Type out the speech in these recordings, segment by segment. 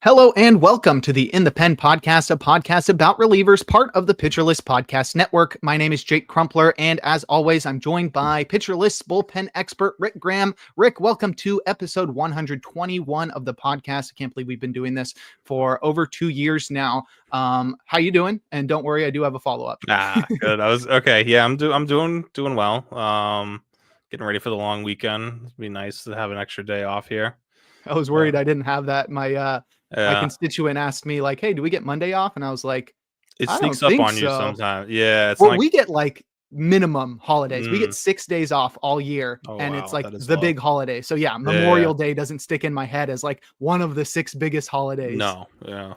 Hello and welcome to the In the Pen podcast, a podcast about relievers, part of the Pitcher List Podcast Network. My name is Jake Crumpler, and as always, I'm joined by Pitcher List bullpen expert Rick Graham. Rick, welcome to episode 121 of the podcast. I can't believe we've been doing this for over 2 years now. How you doing? And don't worry, I do have a follow-up. Good. Okay. Yeah, I'm doing well. Getting ready for the long weekend. It'd be nice to have an extra day off here. I was worried I didn't have that. My constituent asked me, like, hey, do we get Monday off? And I was like, it sneaks up on you sometimes. Yeah. It's we get like minimum holidays. We get 6 days off all year. And it's like the big holiday. So yeah, Memorial Day doesn't stick in my head as like one of the 6 biggest holidays. No. Yeah.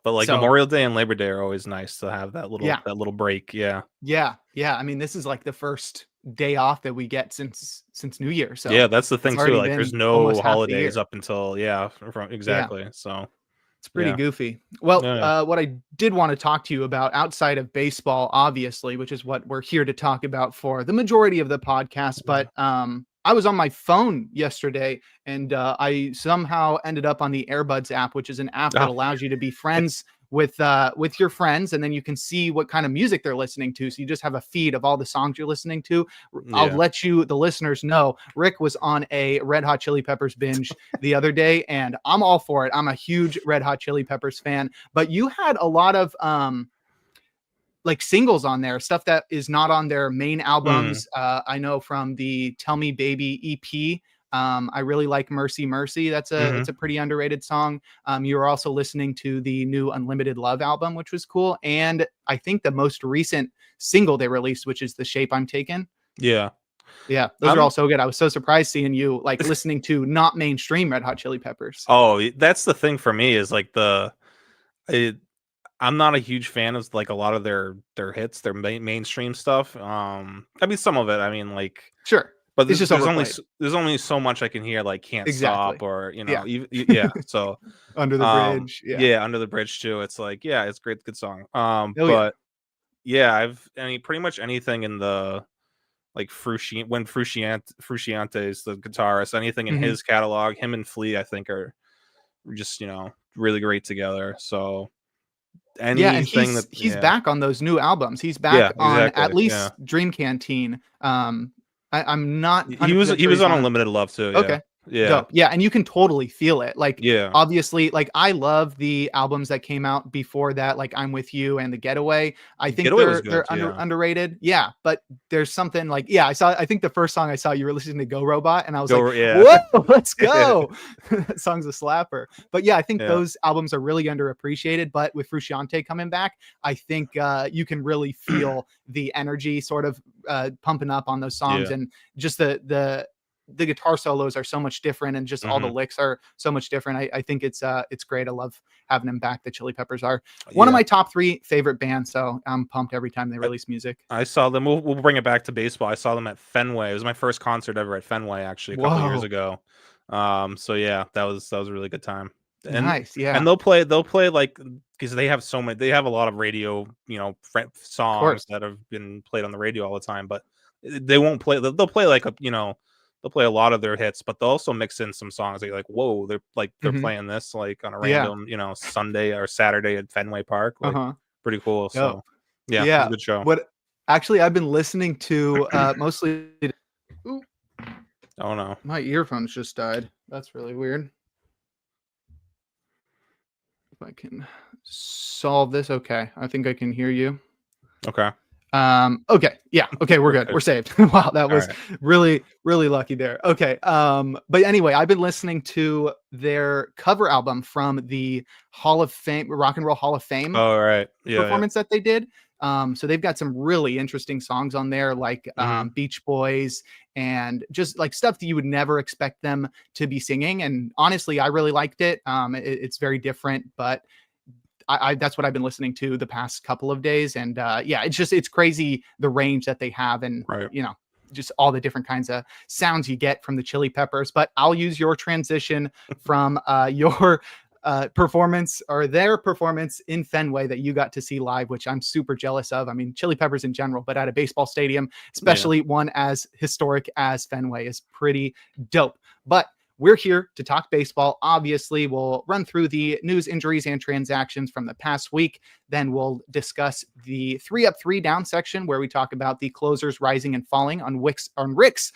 But like Memorial Day and Labor Day are always nice to have that little break. Yeah. Yeah. I mean, this is like the first day off that we get since New Year. So yeah, that's the thing too. Like there's no holidays up until exactly. So it's pretty goofy. Well, what I did want to talk to you about outside of baseball, obviously, which is what we're here to talk about for the majority of the podcast, but I was on my phone yesterday and I somehow ended up on the Airbuds app, which is an app that allows you to be friends with your friends, and then you can see what kind of music they're listening to. So you just have a feed of all the songs you're listening to. I'll let the listeners know. Rick was on a Red Hot Chili Peppers binge the other day, and I'm all for it. I'm a huge Red Hot Chili Peppers fan, but you had a lot of like singles on there, stuff that is not on their main albums. I know from the Tell Me Baby EP. I really like Mercy Mercy. That's it's a pretty underrated song. You were also listening to the new Unlimited Love album, which was cool. And I think the most recent single they released, which is The Shape I'm Taken. Yeah. Those are all so good. I was so surprised seeing you like listening to not mainstream Red Hot Chili Peppers. Oh, that's the thing for me is like I'm not a huge fan of like a lot of their hits, their mainstream stuff. I mean, some of it, I mean, like sure. But there's only so much I can hear, like Can't Stop or, so Under the Bridge. Under the Bridge too. It's like, it's great. Good song. Pretty much anything in the like Frusciante is the guitarist, anything in his catalog, him and Flea, I think are just, really great together. So anything he's back on those new albums. He's back on at least Dream Canteen. I'm not. He was on Unlimited Love too. Yeah. Okay. Yeah, and you can totally feel it. Like, obviously, like I love the albums that came out before that, like I'm With You and The Getaway. I think they're underrated. Yeah, but there's something like I think the first song I saw you were listening to Go Robot, and I was whoa, let's go. That song's a slapper. But I think those albums are really underappreciated. But with Frusciante coming back, I think you can really feel the energy sort of pumping up on those songs, and just the guitar solos are so much different, and just all the licks are so much different. I think it's great. I love having them back. The Chili Peppers are one of my top 3 favorite bands, so I'm pumped every time they release music. I saw them. We'll bring it back to baseball. I saw them at Fenway. It was my first concert ever at Fenway, actually, a couple years ago. That was a really good time. And, nice, and they'll play like, because they have a lot of radio, songs that have been played on the radio all the time, but they won't play. They'll play like they'll play a lot of their hits, but they'll also mix in some songs that you're like, whoa, they're playing this like on a random, Sunday or Saturday at Fenway Park. Like, pretty cool. So yeah, good show. What actually I've been listening to mostly. Ooh. Oh no, my earphones just died. That's really weird. If I can solve this. Okay, I think I can hear you. Okay. Okay, we're good. We're saved. Wow, that was really lucky there. Okay. But anyway, I've been listening to their cover album from the Hall of Fame, Rock and Roll Hall of Fame. Oh, right. Performance that they did. So they've got some really interesting songs on there, like Beach Boys, and just like stuff that you would never expect them to be singing. And honestly, I really liked it. It's very different, but that's what I've been listening to the past couple of days. And it's crazy the range that they have, and just all the different kinds of sounds you get from the Chili Peppers. But I'll use your transition from your performance, or their performance in Fenway that you got to see live, which I'm super jealous of. I mean, Chili Peppers in general, but at a baseball stadium, especially one as historic as Fenway, is pretty dope. But we're here to talk baseball. Obviously, we'll run through the news, injuries, and transactions from the past week. Then we'll discuss the 3 up, 3 down section where we talk about the closers rising and falling on Rick's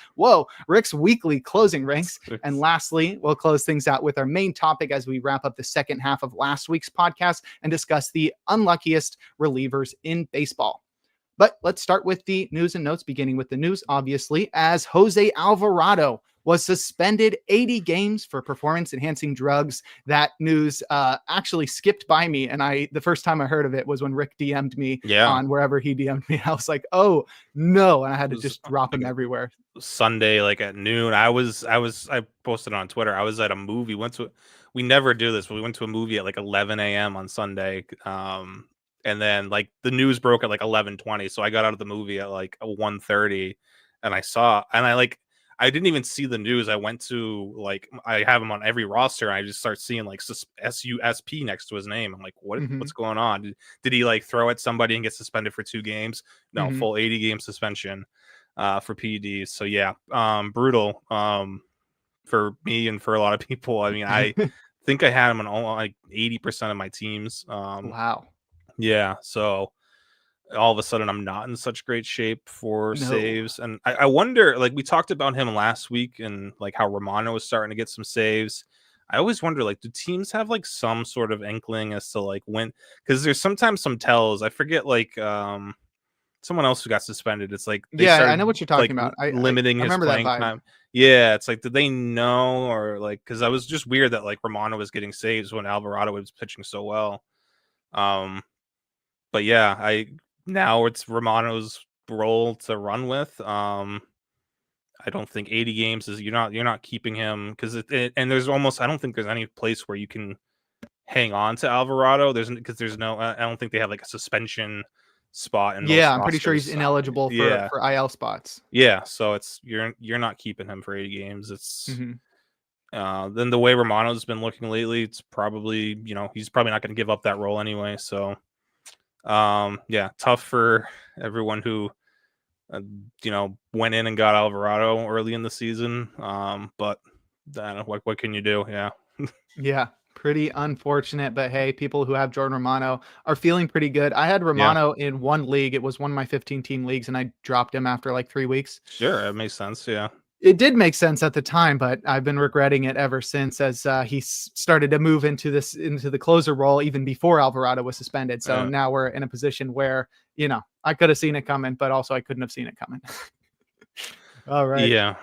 weekly closing ranks. And lastly, we'll close things out with our main topic as we wrap up the second half of last week's podcast and discuss the unluckiest relievers in baseball. But let's start with the news and notes, beginning with the news, obviously, as Jose Alvarado was suspended 80 games for performance-enhancing drugs. That news actually skipped by me, and the first time I heard of it was when Rick DM'd me on wherever he DM'd me. I was like, oh, no, and I had to just drop him everywhere. Sunday, like at noon, I posted on Twitter, I was at a movie, we never do this, but we went to a movie at like 11 a.m. on Sunday, and then like the news broke at like 11:20, so I got out of the movie at like 1:30, and I didn't even see the news. I went to I have him on every roster, and I just start seeing like SUSP next to his name. I'm like, what's going on? Did he like throw at somebody and get suspended for 2 games? No, full 80-game suspension for PEDs. So yeah, brutal for me and for a lot of people. I mean, I think I had him on like 80% of my teams. Wow. Yeah, so all of a sudden I'm not in such great shape for saves. And I wonder, like we talked about him last week and like how Romano is starting to get some saves. I always wonder, like, do teams have like some sort of inkling as to like when, because there's sometimes some tells. I forget, like someone else who got suspended. It's like I know what you're talking about. Limiting his playing time. Yeah, it's like, did they know, or like, because I was just weird that like Romano was getting saves when Alvarado was pitching so well. But yeah, now it's Romano's role to run with. I don't think 80 games is, you're not keeping him, because and there's almost, I don't think there's any place where you can hang on to Alvarado. There's no, I don't think they have like a suspension spot in most I'm pretty sure he's ineligible for IL spots. Yeah, so it's you're not keeping him for 80 games. It's then the way Romano's been looking lately, it's probably, he's probably not going to give up that role anyway. So yeah, tough for everyone who went in and got Alvarado early in the season. But what can you do? Yeah, pretty unfortunate, but hey, people who have Jordan Romano are feeling pretty good. I had Romano in one league. It was one of my 15-team leagues, and I dropped him after like 3 weeks. Sure, it makes sense. Yeah. It did make sense at the time, but I've been regretting it ever since, as he started to move into the closer role even before Alvarado was suspended. So now we're in a position where, I could have seen it coming, but also I couldn't have seen it coming. All right. Yeah.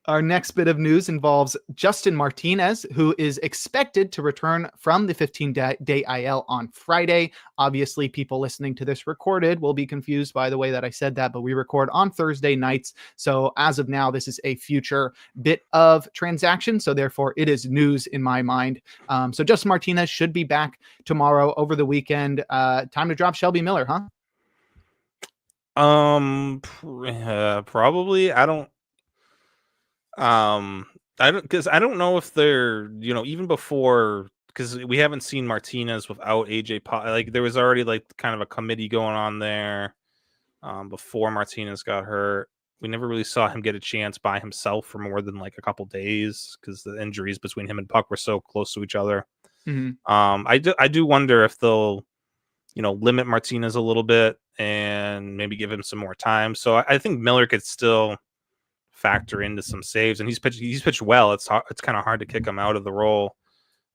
Our next bit of news involves Justin Martinez, who is expected to return from the 15-day IL on Friday. Obviously, people listening to this recorded will be confused by the way that I said that, but we record on Thursday nights. So as of now, this is a future bit of transaction. So therefore, it is news in my mind. So Justin Martinez should be back tomorrow over the weekend. Time to drop Shelby Miller, huh? Probably. I don't know if they're, even before, because we haven't seen Martinez without AJ like there was already like kind of a committee going on there before Martinez got hurt. We never really saw him get a chance by himself for more than like a couple days because the injuries between him and Puck were so close to each other. I do wonder if they'll limit Martinez a little bit and maybe give him some more time. So I think Miller could still factor into some saves, and he's pitched well. It's kind of hard to kick him out of the role.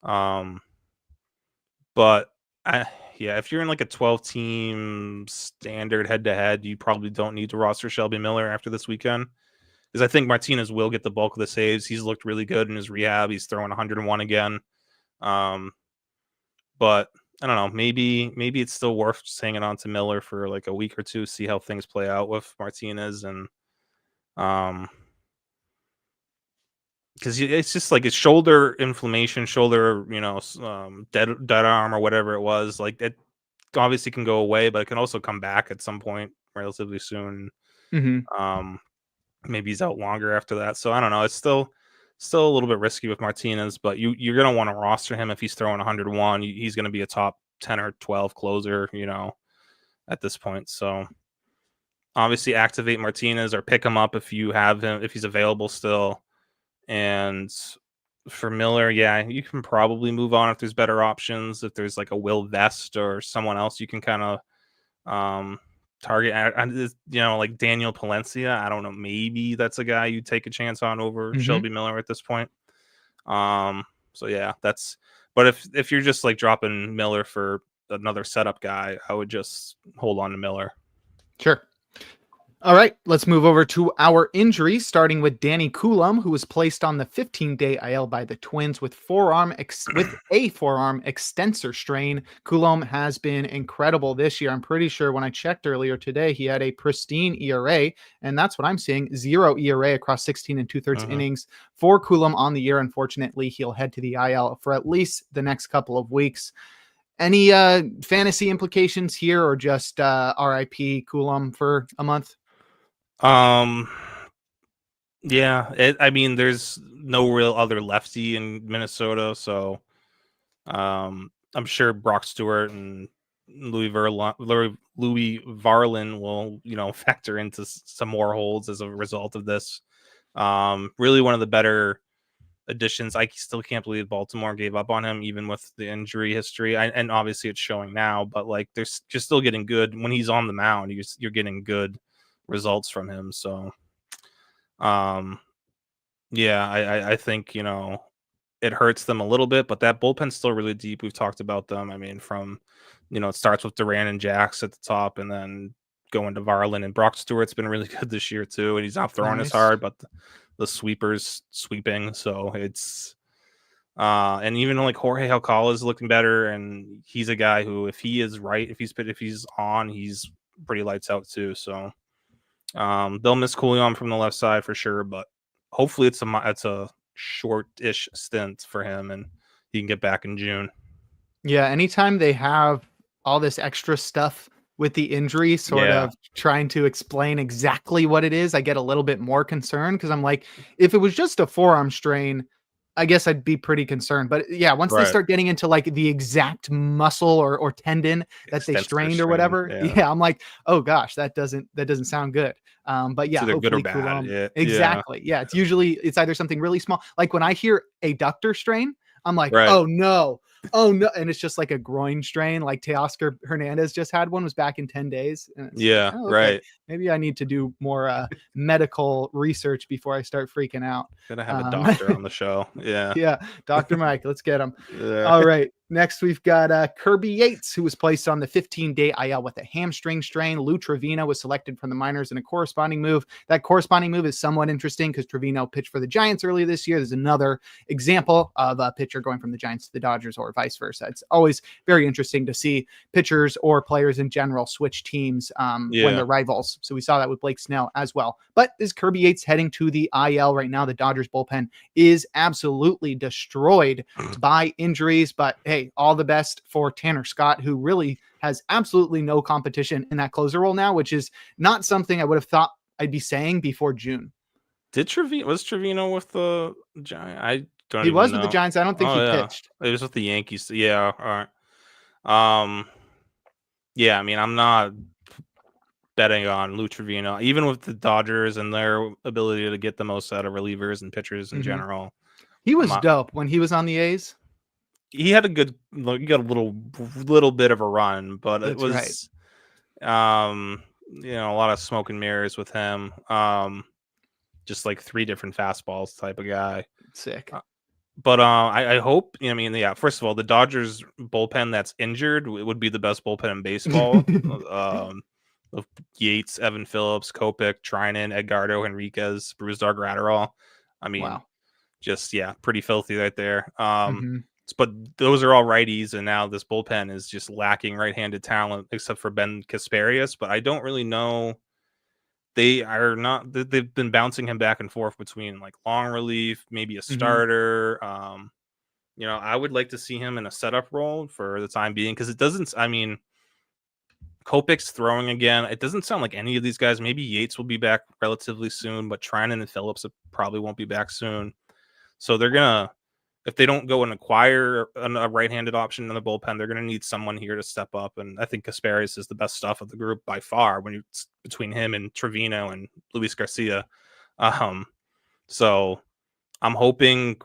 But if you're in like a 12-team standard head-to-head, you probably don't need to roster Shelby Miller after this weekend, because I think Martinez will get the bulk of the saves. He's looked really good in his rehab. He's throwing 101 again. But I don't know, maybe it's still worth just hanging on to Miller for like a week or two, see how things play out with Martinez. And because it's just like his shoulder inflammation, dead arm or whatever it was, like it obviously can go away, but it can also come back at some point relatively soon. Maybe he's out longer after that. So I don't know. It's still a little bit risky with Martinez, but you're going to want to roster him if he's throwing 101. He's going to be a top 10 or 12 closer, at this point. So obviously activate Martinez or pick him up if you have him, if he's available still. And For Miller, yeah, you can probably move on if there's better options. If there's like a Will Vest or someone else you can kind of target. Like Daniel Palencia. I don't know. Maybe that's a guy you take a chance on over Shelby Miller at this point. So yeah, that's. But if you're just like dropping Miller for another setup guy, I would just hold on to Miller. Sure. All right, let's move over to our injuries, starting with Danny Coulomb, who was placed on the 15-day IL by the Twins with a forearm extensor strain. Coulomb has been incredible this year. I'm pretty sure when I checked earlier today, he had a pristine ERA, and that's what I'm seeing, 0 ERA across 16 and 2/3 innings for Coulomb on the year. Unfortunately, he'll head to the IL for at least the next couple of weeks. Any fantasy implications here, or just RIP Coulomb for a month? Yeah, I mean, there's no real other lefty in Minnesota, so I'm sure Brock Stewart and Louis Varlin will, factor into some more holds as a result of this. Really one of the better additions. I still can't believe Baltimore gave up on him, even with the injury history. And obviously it's showing now, but like you're still getting good when he's on the mound. You're getting good results from him. So, yeah, I think it hurts them a little bit, but that bullpen's still really deep. We've talked about them. I mean, from it starts with Duran and Jax at the top, and then going to Varlin, and Brock Stewart's been really good this year too, and he's not throwing as hard, but the sweepers sweeping. So it's and even like Jorge Alcala is looking better, and he's a guy who, if he is right, if he's on, he's pretty lights out too. So they'll miss Coulomb from the left side for sure, but hopefully it's a short-ish stint for him and he can get back in June. Yeah, anytime they have all this extra stuff with the injury, sort of trying to explain exactly what it is, I get a little bit more concerned, because I'm like, if it was just a forearm strain, I guess I'd be pretty concerned. But yeah, once they start getting into like the exact muscle or tendon that they strained or whatever, I'm like, oh gosh, that doesn't sound good. But yeah, so good or bad. Exactly. Yeah, it's either something really small, like when I hear adductor strain, I'm like, oh no. And it's just like a groin strain, like Teoscar Hernandez just had one, was back in 10 days. And like, oh, okay, right. Maybe I need to do more medical research before I start freaking out. Gonna have a doctor on the show. Yeah, Dr. Mike, let's get him. All right. Next, we've got Kirby Yates, who was placed on the 15-day IL with a hamstring strain. Lou Trevino was selected from the minors in a corresponding move. That corresponding move is somewhat interesting because Trevino pitched for the Giants earlier this year. There's another example of a pitcher going from the Giants to the Dodgers, or vice versa. It's always very interesting to see pitchers or players in general switch teams when they're rivals. So we saw that with Blake Snell as well. But is Kirby Yates heading to the IL right now? The Dodgers bullpen is absolutely destroyed by injuries, but hey, all the best for Tanner Scott, who really has absolutely no competition in that closer role now, which is not something I would have thought I'd be saying before June. Was Trevino with the Giants? I don't. He was know. With the Giants. I don't think he pitched. It was with the Yankees. Yeah. All right. Yeah. I mean, I'm not betting on Lou Trevino, even with the Dodgers and their ability to get the most out of relievers and pitchers in general. He was dope when he was on the A's. He had a little bit of a run, but it was a lot of smoke and mirrors with him. Just like 3 different fastballs type of guy. Sick. But I hope, first of all, the Dodgers bullpen that's injured would be the best bullpen in baseball. Of Yates, Evan Phillips, Kopech, Trinan, Edgardo Henriquez, Brusdar Gratterall. I mean, just pretty filthy right there. But those are all righties, and now this bullpen is just lacking right-handed talent, except for Ben Kasparius. But I don't really know. They've been bouncing him back and forth between like long relief, maybe a starter. I would like to see him in a setup role for the time being, because it doesn't. I mean, Kopech's throwing again. It doesn't sound like any of these guys. Maybe Yates will be back relatively soon, but Trinan and Phillips probably won't be back soon. So they're gonna. If they don't go and acquire a right-handed option in the bullpen, they're going to need someone here to step up. And I think Kasparius is the best stuff of the group by far between him and Trevino and Luis Garcia. So I'm hoping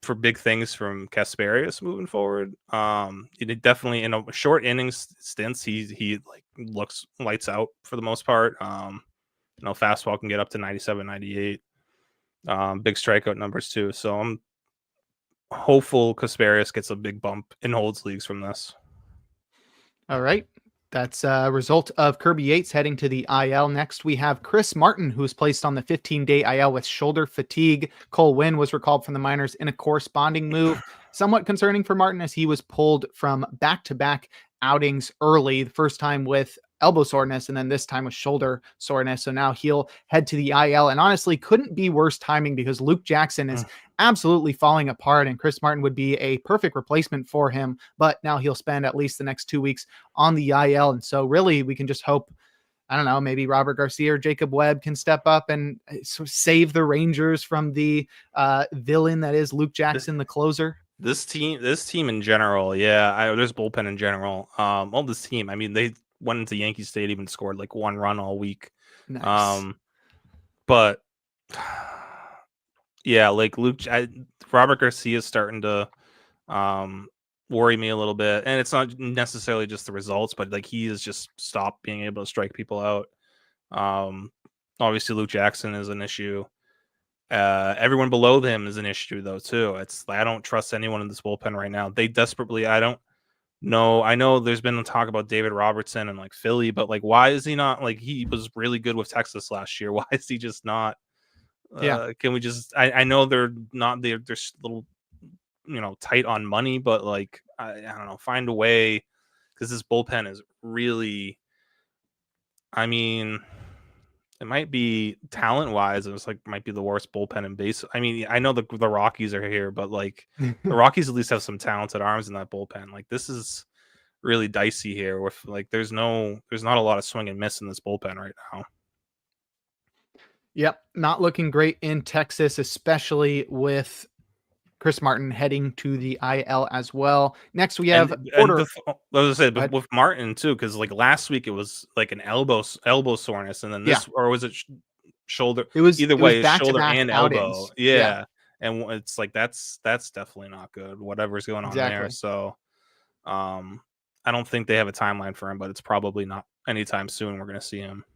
for big things from Kasperius moving forward. It definitely in a short innings stints, he like lights out for the most part. Fastball can get up to 97, 98. Big strikeout numbers too. So I'm hopeful Kasperius gets a big bump in holds leagues from this. All right. That's a result of Kirby Yates heading to the IL. Next, we have Chris Martin, who was placed on the 15-day IL with shoulder fatigue. Cole Winn was recalled from the minors in a corresponding move. Somewhat concerning for Martin as he was pulled from back-to-back outings early, the first time with elbow soreness and then this time with shoulder soreness. So now he'll head to the IL, and honestly couldn't be worse timing because Luke Jackson is absolutely falling apart, and Chris Martin would be a perfect replacement for him. But now he'll spend at least the next 2 weeks on the IL. And so really we can just hope, I don't know, maybe Robert Garcia or Jacob Webb can step up and save the Rangers from the villain that is Luke Jackson, the closer. This team in general, yeah, there's bullpen in general. All this team, I mean, they went into Yankee Stadium and scored like 1 run all week. Nice. But yeah, like Robert Garcia is starting to worry me a little bit, and it's not necessarily just the results, but like he has just stopped being able to strike people out. Obviously Luke Jackson is an issue. Everyone below them is an issue though too. I don't trust anyone in this bullpen right now. They desperately, I don't know. I know there's been talk about David Robertson and like Philly, but like why is he not, like he was really good with Texas last year? Why is he just not? Can we just? I know they're not. They're a little, tight on money, but like I don't know. Find a way, because this bullpen is really. I mean, it might be talent wise. It's like might be the worst bullpen in base. I mean, I know the Rockies are here, but like the Rockies at least have some talented arms in that bullpen. Like this is really dicey here. With like there's not a lot of swing and miss in this bullpen right now. Yep, not looking great in Texas, especially with Chris Martin heading to the IL as well. Next, we have Porter. But with Martin too, because like last week it was like an elbow soreness, and then this, or was it shoulder? It was either way, shoulder and outings. elbow. Yeah, and it's like that's definitely not good. Whatever's going on there. So, I don't think they have a timeline for him, but it's probably not anytime soon. We're gonna see him.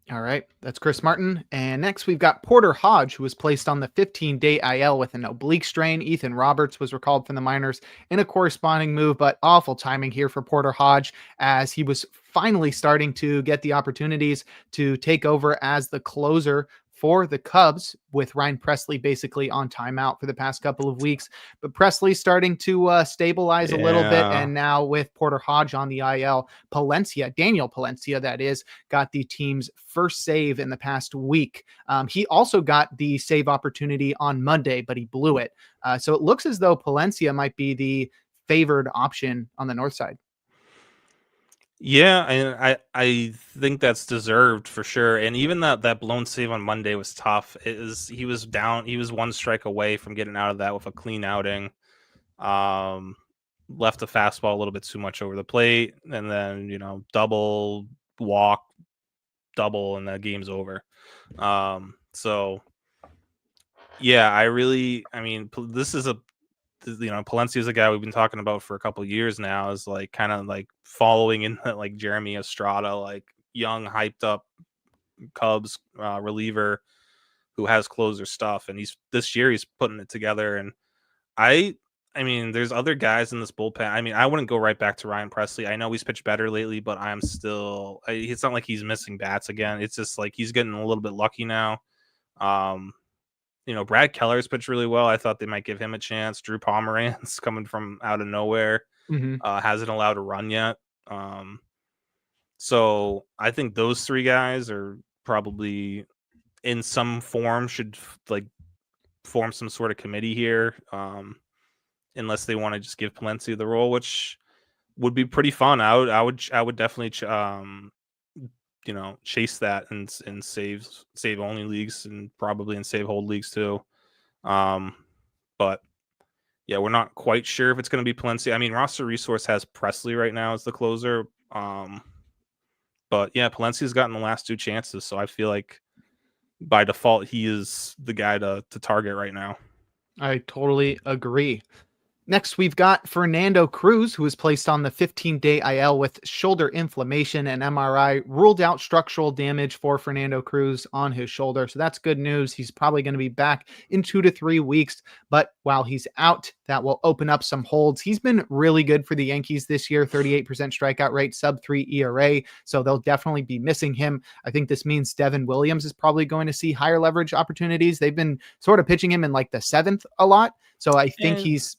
All right, that's Chris Martin. And next we've got Porter Hodge, who was placed on the 15-day IL with an oblique strain. Ethan Roberts was recalled from the minors in a corresponding move, but awful timing here for Porter Hodge as he was finally starting to get the opportunities to take over as the closer for the Cubs, with Ryan Pressly basically on timeout for the past couple of weeks. But Pressly starting to stabilize a little bit. And now with Porter Hodge on the IL, Daniel Palencia, that is, got the team's first save in the past week. He also got the save opportunity on Monday, but he blew it. So it looks as though Palencia might be the favored option on the north side. Yeah, and I think that's deserved for sure. And even that blown save on Monday was tough. He was down. He was 1 strike away from getting out of that with a clean outing. Left the fastball a little bit too much over the plate, and then double walk, double, and the game's over. So yeah, I mean, this is Palencia is a guy we've been talking about for a couple of years now, is like kind of like following in like Jeremy Estrada, like young, hyped up Cubs reliever who has closer stuff. And this year he's putting it together. And I mean, there's other guys in this bullpen. I mean, I wouldn't go right back to Ryan Pressly. I know he's pitched better lately, but it's not like he's missing bats again. It's just like he's getting a little bit lucky now. Brad Keller's pitched really well. I thought they might give him a chance. Drew Pomeranz coming from out of nowhere, hasn't allowed a run yet. So I think those 3 guys are probably in some form should like form some sort of committee here, unless they want to just give Palencia the role, which would be pretty fun. I would definitely chase that and save only leagues, and probably in save hold leagues too. But yeah, we're not quite sure if it's going to be Palencia. I mean, Roster Resource has Pressly right now as the closer. But yeah, Palencia's gotten the last 2 chances, so I feel like by default he is the guy to target right now. I totally agree. Next, we've got Fernando Cruz, who was placed on the 15-day IL with shoulder inflammation and MRI ruled out structural damage for Fernando Cruz on his shoulder. So that's good news. He's probably going to be back in 2 to 3 weeks. But while he's out, that will open up some holds. He's been really good for the Yankees this year, 38% strikeout rate, sub-3 ERA. So they'll definitely be missing him. I think this means Devin Williams is probably going to see higher leverage opportunities. They've been sort of pitching him in like the 7th a lot. So I think he's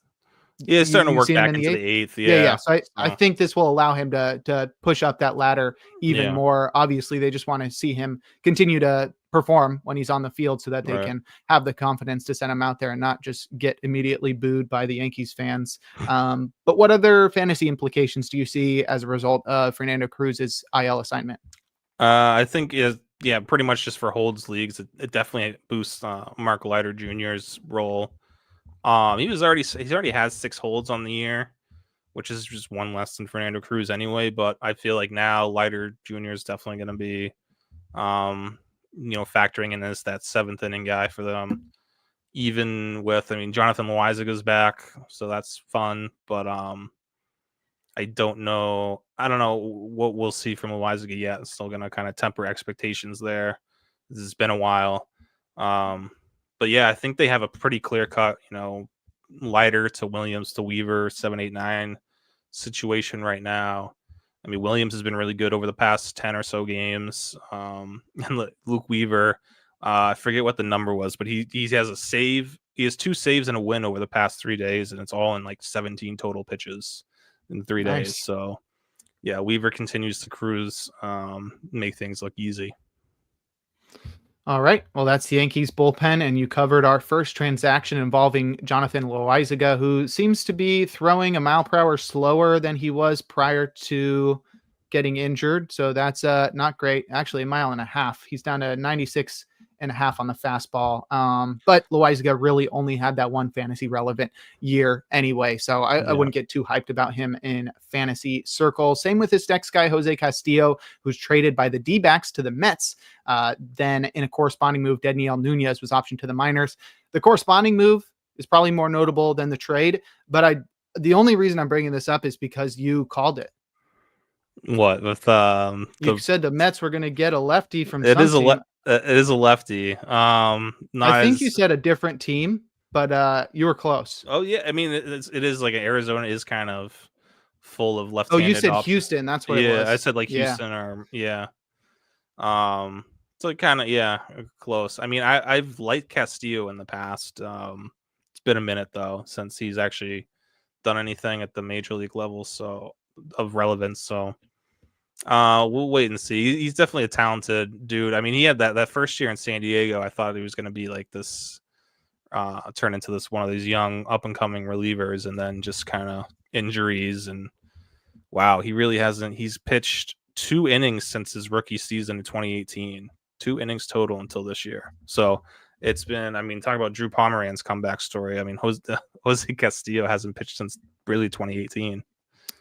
starting to work back into the 8th. Yeah. So I think this will allow him to push up that ladder even more. Obviously, they just want to see him continue to perform when he's on the field so that they can have the confidence to send him out there and not just get immediately booed by the Yankees fans. But what other fantasy implications do you see as a result of Fernando Cruz's IL assignment? I think pretty much just for holds leagues, it definitely boosts Mark Leiter Jr.'s role. He's already has 6 holds on the year, which is just 1 less than Fernando Cruz anyway. But I feel like now Leiter Jr. is definitely going to be, factoring in as that 7th inning guy for them. Even with, Jonathan Loaizaga back, so that's fun. But I don't know what we'll see from Loaizaga yet. It's still going to kind of temper expectations there. This has been a while. But yeah, I think they have a pretty clear cut, Leiter to Williams to Weaver 7-8-9 situation right now. Williams has been really good over the past 10 or so games. And Luke Weaver, I forget what the number was, but he has a save. He has 2 saves and a win over the past 3 days, and it's all in like 17 total pitches in 3 days. So yeah, Weaver continues to cruise, make things look easy. All right. Well, that's the Yankees bullpen, and you covered our first transaction involving Jonathan Loaizaga, who seems to be throwing a mile per hour slower than he was prior to getting injured. So that's not great. Actually, 1.5 miles. He's down to 96.5 on the fastball. But Loaizaga really only had that one fantasy relevant year anyway. So I wouldn't get too hyped about him in fantasy circles. Same with his next guy, Jose Castillo, who's traded by the D-backs to the Mets. Then in a corresponding move, Dedniel Nunez was optioned to the minors. The corresponding move is probably more notable than the trade, but the only reason I'm bringing this up is because you called it. What with you said the Mets were going to get a lefty from it is a lefty. I think you said a different team, but you were close. Oh yeah, it is like Arizona is kind of full of left-handed. Oh, you said options. Houston. That's what it was. Yeah, I said like Houston or so kind of close. I've liked Castillo in the past. It's been a minute though since he's actually done anything at the major league level, so of relevance. So we'll wait and see. He's definitely a talented dude. He had that first year in San Diego. I thought he was going to be like this, turn into this one of these young up and coming relievers, and then just kind of injuries. And wow, he really hasn't. He's pitched 2 innings since his rookie season in 2018. 2 innings total until this year. So it's been. Talk about Drew Pomeranz's comeback story. Jose Castillo hasn't pitched since really 2018.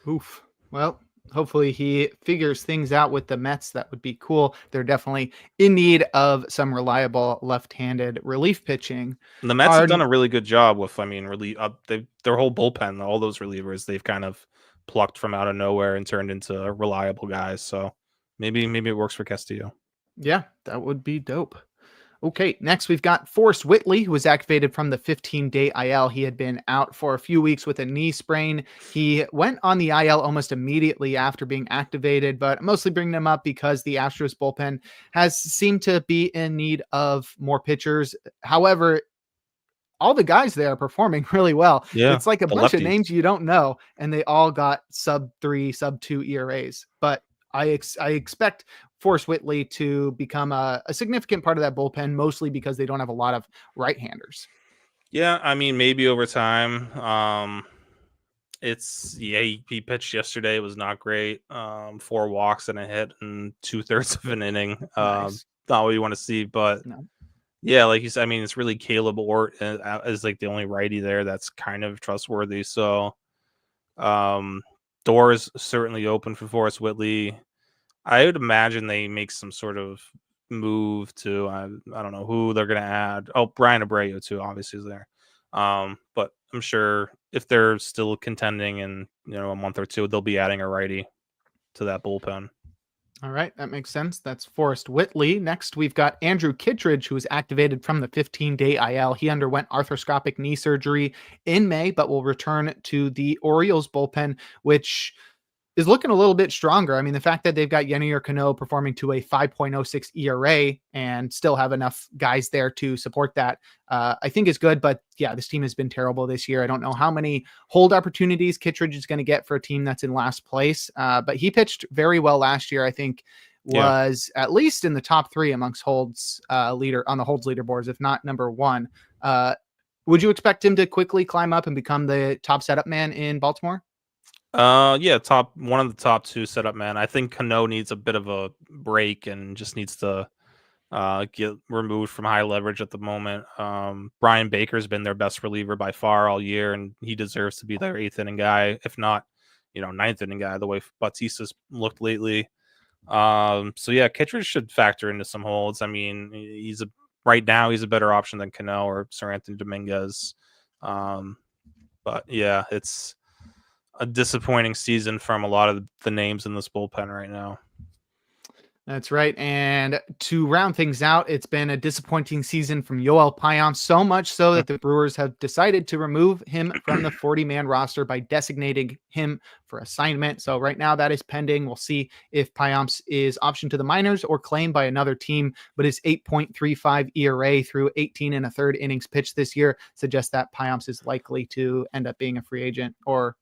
Oof. Well, hopefully he figures things out with the Mets. That would be cool. They're definitely in need of some reliable left-handed relief pitching. And the Mets have done a really good job with, their whole bullpen, all those relievers, they've kind of plucked from out of nowhere and turned into reliable guys. So maybe it works for Castillo. Yeah, that would be dope. Okay, next we've got Forrest Whitley, who was activated from the 15-day IL. He had been out for a few weeks with a knee sprain. He went on the IL almost immediately after being activated, but mostly bringing him up because the Astros bullpen has seemed to be in need of more pitchers. However, all the guys there are performing really well. Yeah, it's like a bunch of names you don't know, and they all got sub-3, sub-2 ERAs. But I expect Forrest Whitley to become a significant part of that bullpen, mostly because they don't have a lot of right-handers. Yeah, maybe over time. He pitched yesterday. It was not great. 4 walks and a hit in 2/3 of an inning. Nice. Not what you want to see, but No. Yeah, like you said, it's really Caleb Ort is like the only righty there that's kind of trustworthy. So, doors certainly open for Forrest Whitley. I would imagine they make some sort of move to I don't know who they're going to add. Oh, Brian Abreu too, obviously is there. But I'm sure if they're still contending in a month or two, they'll be adding a righty to that bullpen. All right, that makes sense. That's Forrest Whitley. Next, we've got Andrew Kittredge, who was activated from the 15-day IL. He underwent arthroscopic knee surgery in May, but will return to the Orioles bullpen, which is looking a little bit stronger. I mean, the fact that they've got YANNIER CANO performing to a 5.06 ERA and still have enough guys there to support that, I think is good. But yeah, this team has been terrible this year. I don't know how many hold opportunities Kittredge is going to get for a team that's in last place. But he pitched very well last year. I think was at least in the top 3 amongst holds leader on the holds leaderboards, if not number 1. Would you expect him to quickly climb up and become the top setup man in Baltimore? Yeah, one of the top 2 setup men. I think Cano needs a bit of a break and just needs to get removed from high leverage at the moment. Brian Baker's been their best reliever by far all year, and he deserves to be their 8th inning guy, if not, 9th inning guy, the way Bautista's looked lately. So yeah, Kittredge should factor into some holds. I mean, right now he's a better option than Cano or Sir Anthony Dominguez. But yeah, it's a disappointing season from a lot of the names in this bullpen right now. That's right. And to round things out, it's been a disappointing season from Yoel Payamps, so much so that the Brewers have decided to remove him from the 40-man roster by designating him for assignment. So right now that is pending. We'll see if Payamps is optioned to the minors or claimed by another team, but his 8.35 ERA through 18 and a third innings pitched this year suggests that Payamps is likely to end up being a free agent or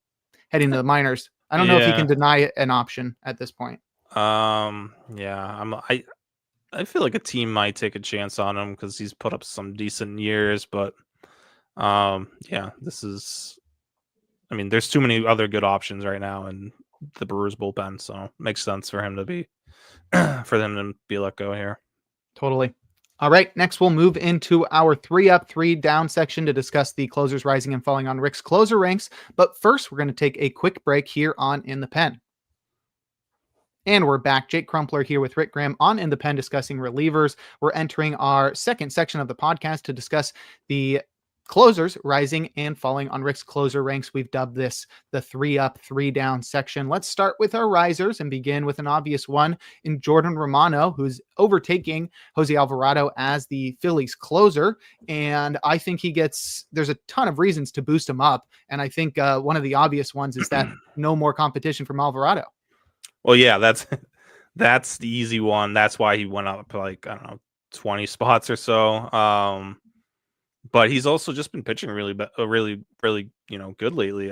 heading to the minors. I don't know if he can deny an option at this point. Yeah, I feel like a team might take a chance on him because he's put up some decent years, but yeah, there's too many other good options right now in the Brewers bullpen, so it makes sense for him to be let go here. Totally. All right, next we'll move into our 3 up, 3 down section to discuss the closers rising and falling on Rick's closer ranks. But first, we're going to take a quick break here on In the Pen. And we're back. Jake Crumpler here with Rick Graham on In the Pen discussing relievers. We're entering our second section of the podcast to discuss the closers rising and falling on Rick's closer ranks. We've dubbed this the 3 up, 3 down section. Let's start with our risers and begin with an obvious one in Jordan Romano, who's overtaking Jose Alvarado as the Phillies closer. And I think there's a ton of reasons to boost him up. And I think one of the obvious ones is that no more competition from Alvarado. Well, yeah, that's the easy one. That's why he went up like, I don't know, 20 spots or so. But he's also just been pitching really, good lately.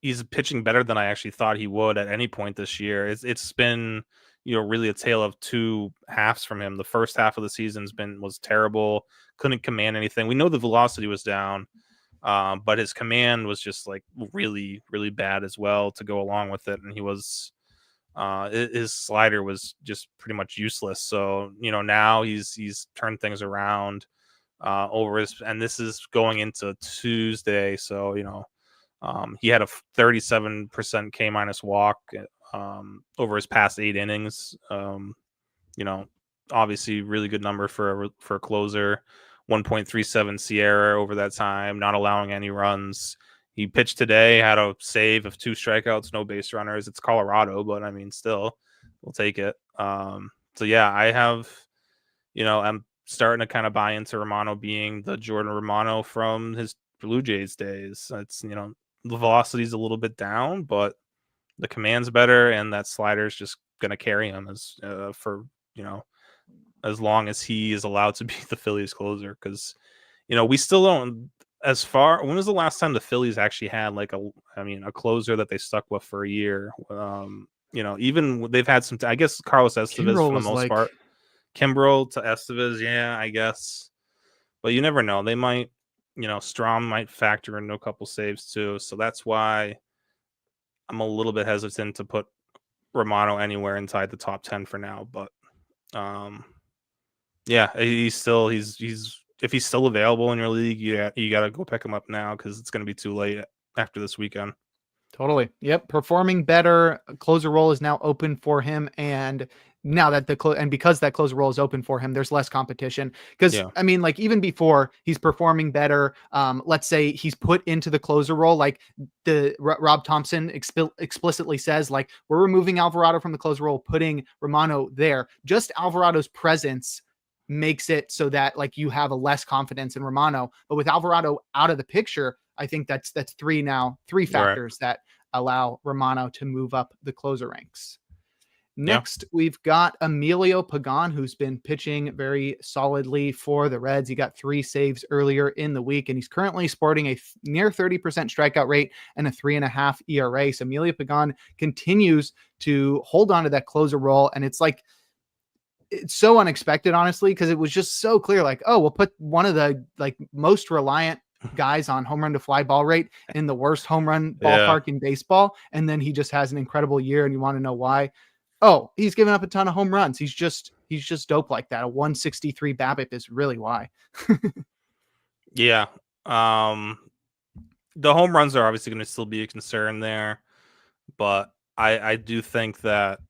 He's pitching better than I actually thought he would at any point this year. It's been, really a tale of 2 halves from him. The first half of the season was terrible. Couldn't command anything. We know the velocity was down. But his command was just like really, really bad as well to go along with it. And his slider was just pretty much useless. So, now he's turned things around and this is going into Tuesday. So, he had a 37% K- walk over his past 8 innings. Obviously really good number for a closer. 1.37 Sierra over that time, not allowing any runs. He pitched today, had a save of 2 strikeouts, no base runners. It's Colorado, but still, we'll take it. So yeah, I'm starting to kind of buy into Romano being the Jordan Romano from his Blue Jays days. It's, the velocity's a little bit down, but the command's better, and that slider's just going to carry him as long as he is allowed to be the Phillies closer. Because, we still don't, when was the last time the Phillies actually had like a closer that they stuck with for a year? Even they've had some, I guess Carlos Estevez for the most part. Kimbrel to Estevez, yeah, I guess. But you never know. They might, Strom might factor in a couple saves too. So that's why I'm a little bit hesitant to put Romano anywhere inside the top 10 for now. But, yeah, he's if he's still available in your league, you got to go pick him up now because it's going to be too late after this weekend. Totally. Yep. Performing better. Closer role is now open for him. And now that and because that closer role is open for him, there's less competition. Because I mean, like even before he's performing better, let's say he's put into the closer role, like the Rob Thompson explicitly says, like we're removing Alvarado from the closer role, putting Romano there. Just Alvarado's presence makes it so that like you have a less confidence in Romano. But with Alvarado out of the picture, I think that's three factors that allow Romano to move up the closer ranks. Next, we've got Emilio Pagan, who's been pitching very solidly for the Reds. He got 3 saves earlier in the week, and he's currently sporting a near 30% strikeout rate and a 3.5 ERA. So Emilio Pagan continues to hold on to that closer role, and it's like, it's so unexpected, honestly, because it was just so clear, like, oh, we'll put one of the like most reliant guys on home run to fly ball rate in the worst home run ballpark in baseball, and then he just has an incredible year, and you want to know why? Oh, he's given up a ton of home runs. He's just dope like that. A 163 BABIP is really why. Yeah. The home runs are obviously going to still be a concern there, but I do think that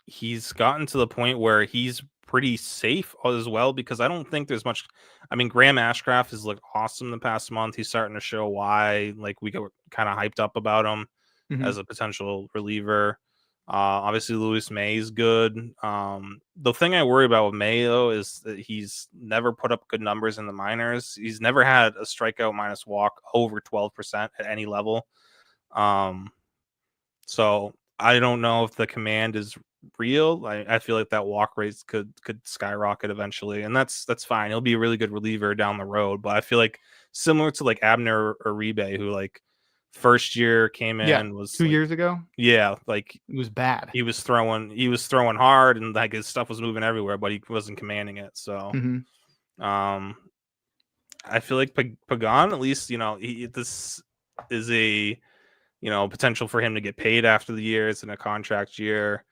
he's gotten to the point where he's pretty safe as well, because I don't think there's much. I mean, Graham Ashcraft has looked awesome the past month. He's starting to show why, like, we got kind of hyped up about him as a potential reliever. Obviously, Luis May is good. The thing I worry about with May, though, is that he's never put up good numbers in the minors. He's never had a strikeout minus walk over 12% at any level. So I don't know if the command is real. I feel like that walk rate could skyrocket eventually, and that's fine. He'll be a really good reliever down the road. But I feel like similar to like Abner Uribe, who like first year came in was 2 years ago. Yeah, like it was bad. He was throwing hard, and like his stuff was moving everywhere, but he wasn't commanding it. So, I feel like Pagan, at least, this is a potential for him to get paid after the year. It's in a contract year.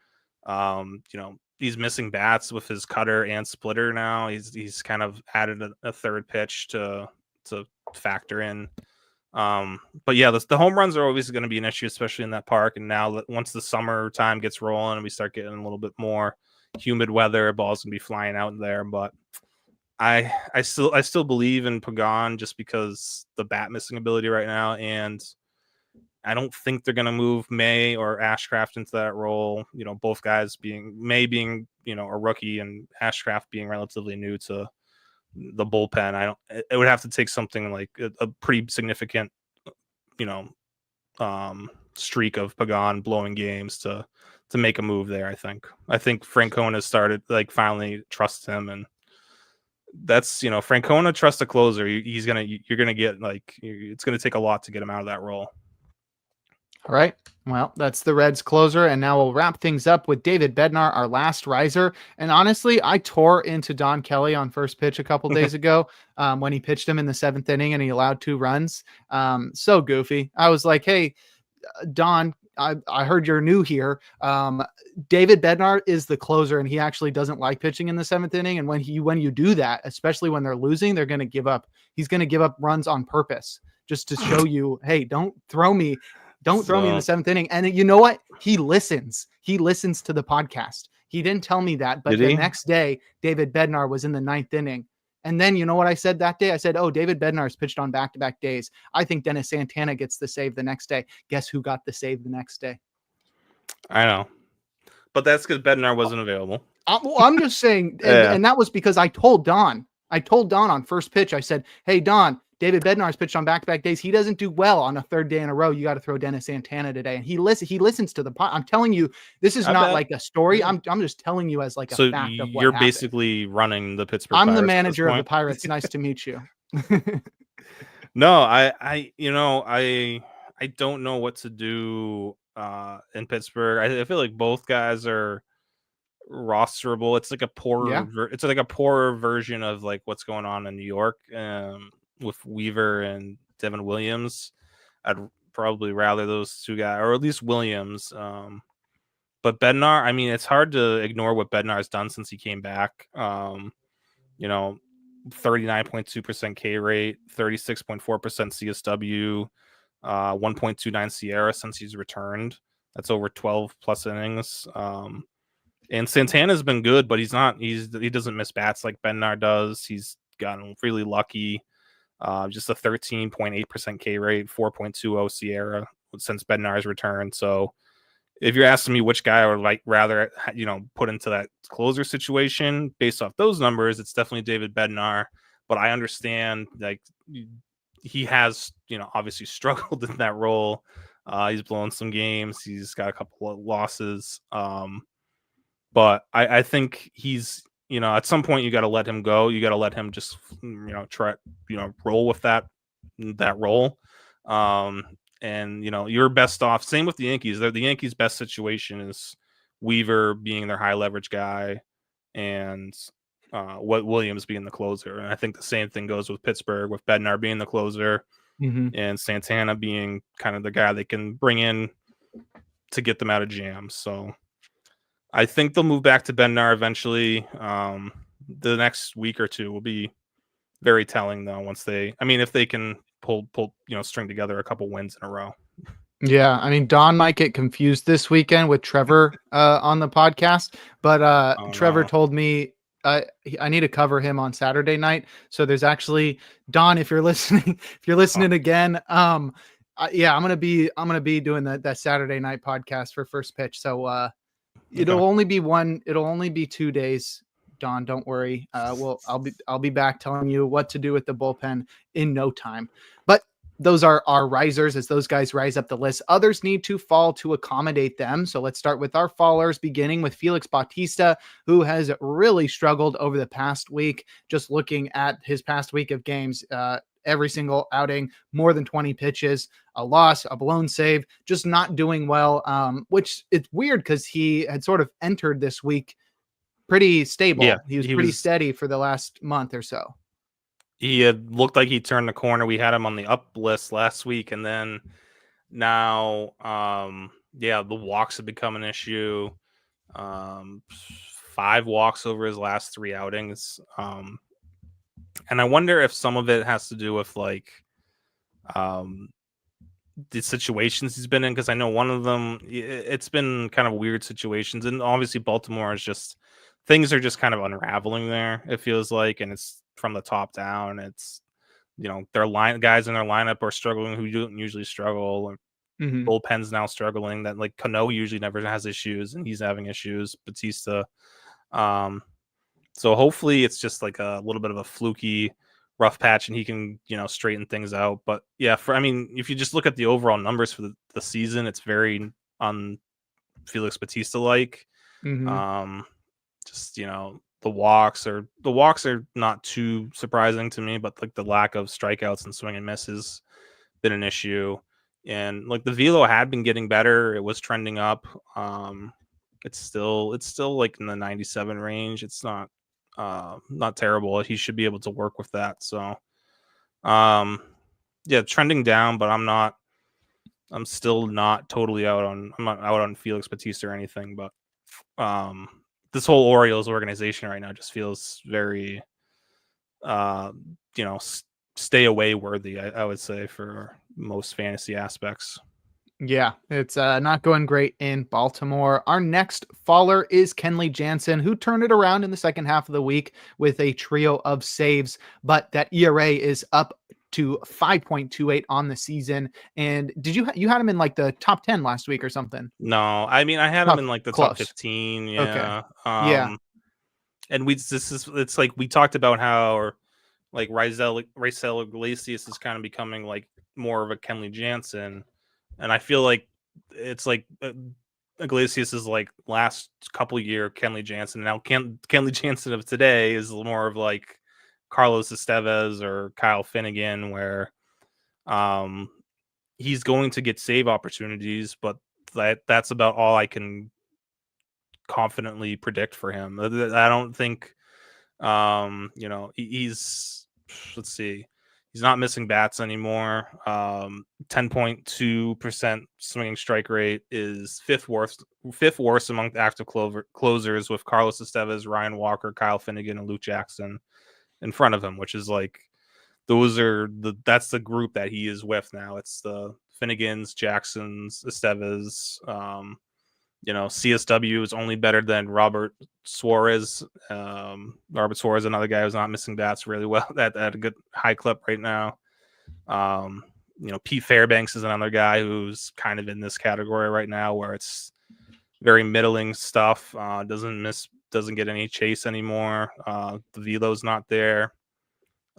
He's missing bats with his cutter and splitter now. He's kind of added a third pitch to factor in. But yeah, the home runs are always going to be an issue, especially in that park. And now that once the summertime gets rolling and we start getting a little bit more humid weather, balls can be flying out there. But I still believe in Pagan just because the bat missing ability right now, and I don't think they're going to move May or Ashcraft into that role. Both guys May being a rookie and Ashcraft being relatively new to the bullpen. It would have to take something like a pretty significant, streak of Pagan blowing games to make a move there. I think Francona started finally trust him, and that's Francona trusts a closer. You're gonna get it's gonna take a lot to get him out of that role. All right. Well, that's the Reds closer. And now we'll wrap things up with David Bednar, our last riser. And honestly, I tore into Don Kelly on first pitch a couple days ago when he pitched him in the 7th inning and he allowed 2 runs. So goofy. I was like, hey, Don, I heard you're new here. David Bednar is the closer, and he actually doesn't like pitching in the 7th inning. And when you do that, especially when they're losing, they're going to give up. He's going to give up runs on purpose just to show you, hey, don't throw me. Don't throw me in the 7th inning. And you know what? He listens. He listens to the podcast. He didn't tell me that, but the next day, David Bednar was in the 9th inning. And then you know what I said that day? I said, oh, David Bednar's pitched on back-to-back days. I think Dennis Santana gets the save the next day. Guess who got the save the next day? I know. But that's because Bednar wasn't available. I'm just saying, and that was because I told Don on first pitch, I said, hey, Don, David Bednar's pitched on back-to-back days. He doesn't do well on a 3rd day in a row. You got to throw Dennis Santana today. And he listens to the pod. I'm telling you, this is not like a story. I'm just telling you as like a fact of what you're happened. Basically running the Pittsburgh I'm Pirates the manager of the Pirates. Nice to meet you. No, I don't know what to do in Pittsburgh. I feel like both guys are rosterable. It's like a poorer version of like what's going on in New York with Weaver and Devin Williams. I'd probably rather those 2 guys, or at least Williams. But Bednar, I mean, it's hard to ignore what Bednar's done since he came back. 39.2% K rate, 36.4% CSW, 1.29 Sierra since he's returned. That's over 12 plus innings. And Santana's been good, but he doesn't miss bats like Bednar does. He's gotten really lucky. Just a 13.8% K rate, 4.20 Sierra since Bednar's return. So if you're asking me which guy I would rather put into that closer situation based off those numbers, it's definitely David Bednar. But I understand he has obviously struggled in that role. He's blown some games. He's got a couple of losses. But I think he's at some point you got to let him go. You got to let him just try roll with that role. And you're best off. Same with the Yankees. The Yankees' best situation is Weaver being their high leverage guy, and Williams being the closer. And I think the same thing goes with Pittsburgh, with Bednar being the closer, and Santana being kind of the guy they can bring in to get them out of jams. So I think they'll move back to Bednar eventually. The next week or two will be very telling, though. If they can pull string together a couple wins in a row. Yeah, I mean, Don might get confused this weekend with Trevor on the podcast, but Trevor told me I need to cover him on Saturday night. So there's actually Don, if you're listening, again, yeah, I'm gonna be doing that Saturday night podcast for First Pitch. So it'll only be 2 days. Don, don't worry. I'll be back telling you what to do with the bullpen in no time. But those are our risers. As those guys rise up the list, others need to fall to accommodate them. So let's start with our fallers, beginning with Felix Bautista, who has really struggled over the past week. Just looking at his past week of games, every single outing, more than 20 pitches, a loss, a blown save, just not doing well, which it's weird because he had sort of entered this week pretty stable. Yeah, he was pretty steady for the last month or so. He had looked like he turned the corner. We had him on the up list last week, and then now, the walks have become an issue. 5 walks over his last 3 outings. And I wonder if some of it has to do with the situations he's been in, because I know one of them, it's been kind of weird situations, and obviously Baltimore is just, things are just kind of unraveling there, it feels like, and it's from the top down. It's their guys in their lineup are struggling who don't usually struggle. Bullpen's now struggling, that Cano usually never has issues, and he's having issues. Bautista. So hopefully it's just like a little bit of a fluky rough patch and he can straighten things out. But yeah, if you just look at the overall numbers for the season, it's very Felix Bautista like. Just the walks are not too surprising to me, but the lack of strikeouts and swing and miss has been an issue. And the velo had been getting better. It was trending up. It's still in the 97 range. It's not terrible. He should be able to work with that. So trending down, but I'm still not totally I'm not out on Felix Bautista or anything, but this whole Orioles organization right now just feels very stay away worthy, I would say, for most fantasy aspects. Yeah, it's not going great in Baltimore. Our next faller is Kenley Jansen, who turned it around in the second half of the week with a trio of saves, but that ERA is up to 5.28 on the season. And did you had him in the top 10 last week or something? No, I had him in the top 15. Yeah. Okay. And it's we talked about how RAISEL Iglesias is kind of becoming more of a Kenley Jansen. And I feel it's Iglesias is last couple year Kenley Jansen. Now Kenley Jansen of today is more of Carlos Estevez or Kyle Finnegan, where he's going to get save opportunities, but that's about all I can confidently predict for him. I don't think he's, let's see, he's not missing bats anymore. 10.2% swinging strike rate is fifth worst among active closers, with Carlos Estevez, Ryan Walker, Kyle Finnegan, and Luke Jackson in front of him, which is that's the group that he is with now. It's the Finnegans, Jacksons, Estevez, CSW is only better than Robert Suarez. Robert Suarez, another guy who's not missing bats really well at a good high clip right now. Pete Fairbanks is another guy who's kind of in this category right now where it's very middling stuff. Doesn't get any chase anymore. The velo's not there.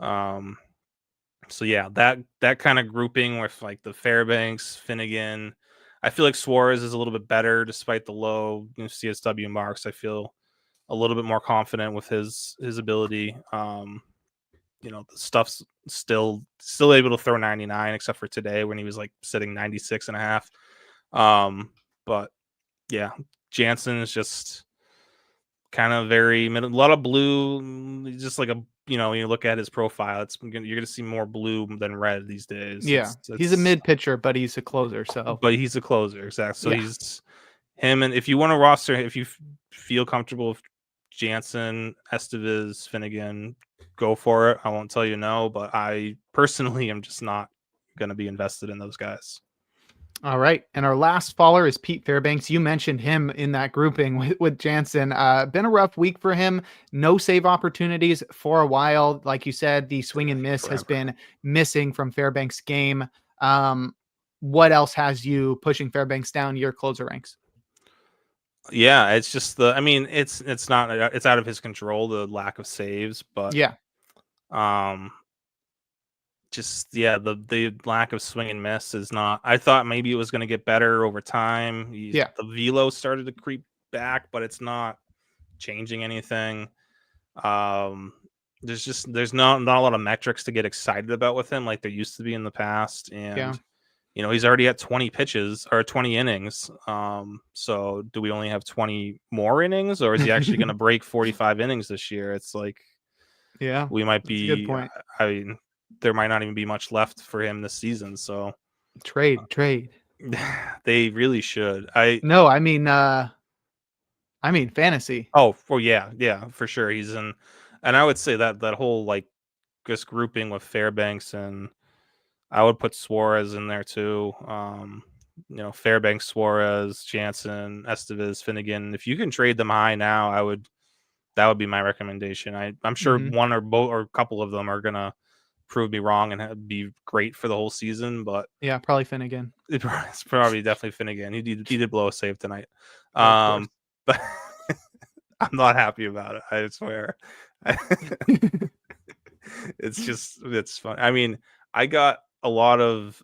So yeah, that kind of grouping with like the Fairbanks, Finnegan. I feel like Suarez is a little bit better despite the low CSW marks. I feel a little bit more confident with his ability. The stuff's still able to throw 99 except for today when he was like sitting 96 and a half. But yeah, Jansen is just kind of a lot of blue, just like you look at his profile, you're going to see more blue than red these days. Yeah, he's a mid pitcher, but he's a closer. But he's a closer, exactly. So he's him, and if you want to roster, if you feel comfortable with Jansen, Estevez, Finnegan, go for it. I won't tell you no, but I personally am just not going to be invested in those guys. All right. And our last faller is Pete Fairbanks. You mentioned him in that grouping with Jansen. Been a rough week for him. No save opportunities for a while. Like you said, the swing and miss has been missing from Fairbanks' game. What else has you pushing Fairbanks down your closer ranks? Yeah, it's just it's out of his control, the lack of saves, but yeah. The lack of swing and miss is not. I thought maybe it was going to get better over time. The velo started to creep back, but it's not changing anything. There's not a lot of metrics to get excited about with him like there used to be in the past, and he's already at 20 pitches or 20 innings. So do we only have 20 more innings, or is he actually going to break 45 innings this year? It's like, we might be. Good point. I mean, there might not even be much left for him this season. So trade. They really should. I mean fantasy. Oh, well, yeah, for sure. He's in, and I would say that whole like just grouping with Fairbanks, and I would put Suarez in there too. Fairbanks, Suarez, Jansen, Estevez, Finnegan. If you can trade them high now, that would be my recommendation. I'm sure one or both or a couple of them are gonna prove me wrong and be great for the whole season, but yeah, probably Finnegan. It's probably definitely Finnegan. He did blow a save tonight. But I'm not happy about it. I swear. It's fun. I mean, I got a lot of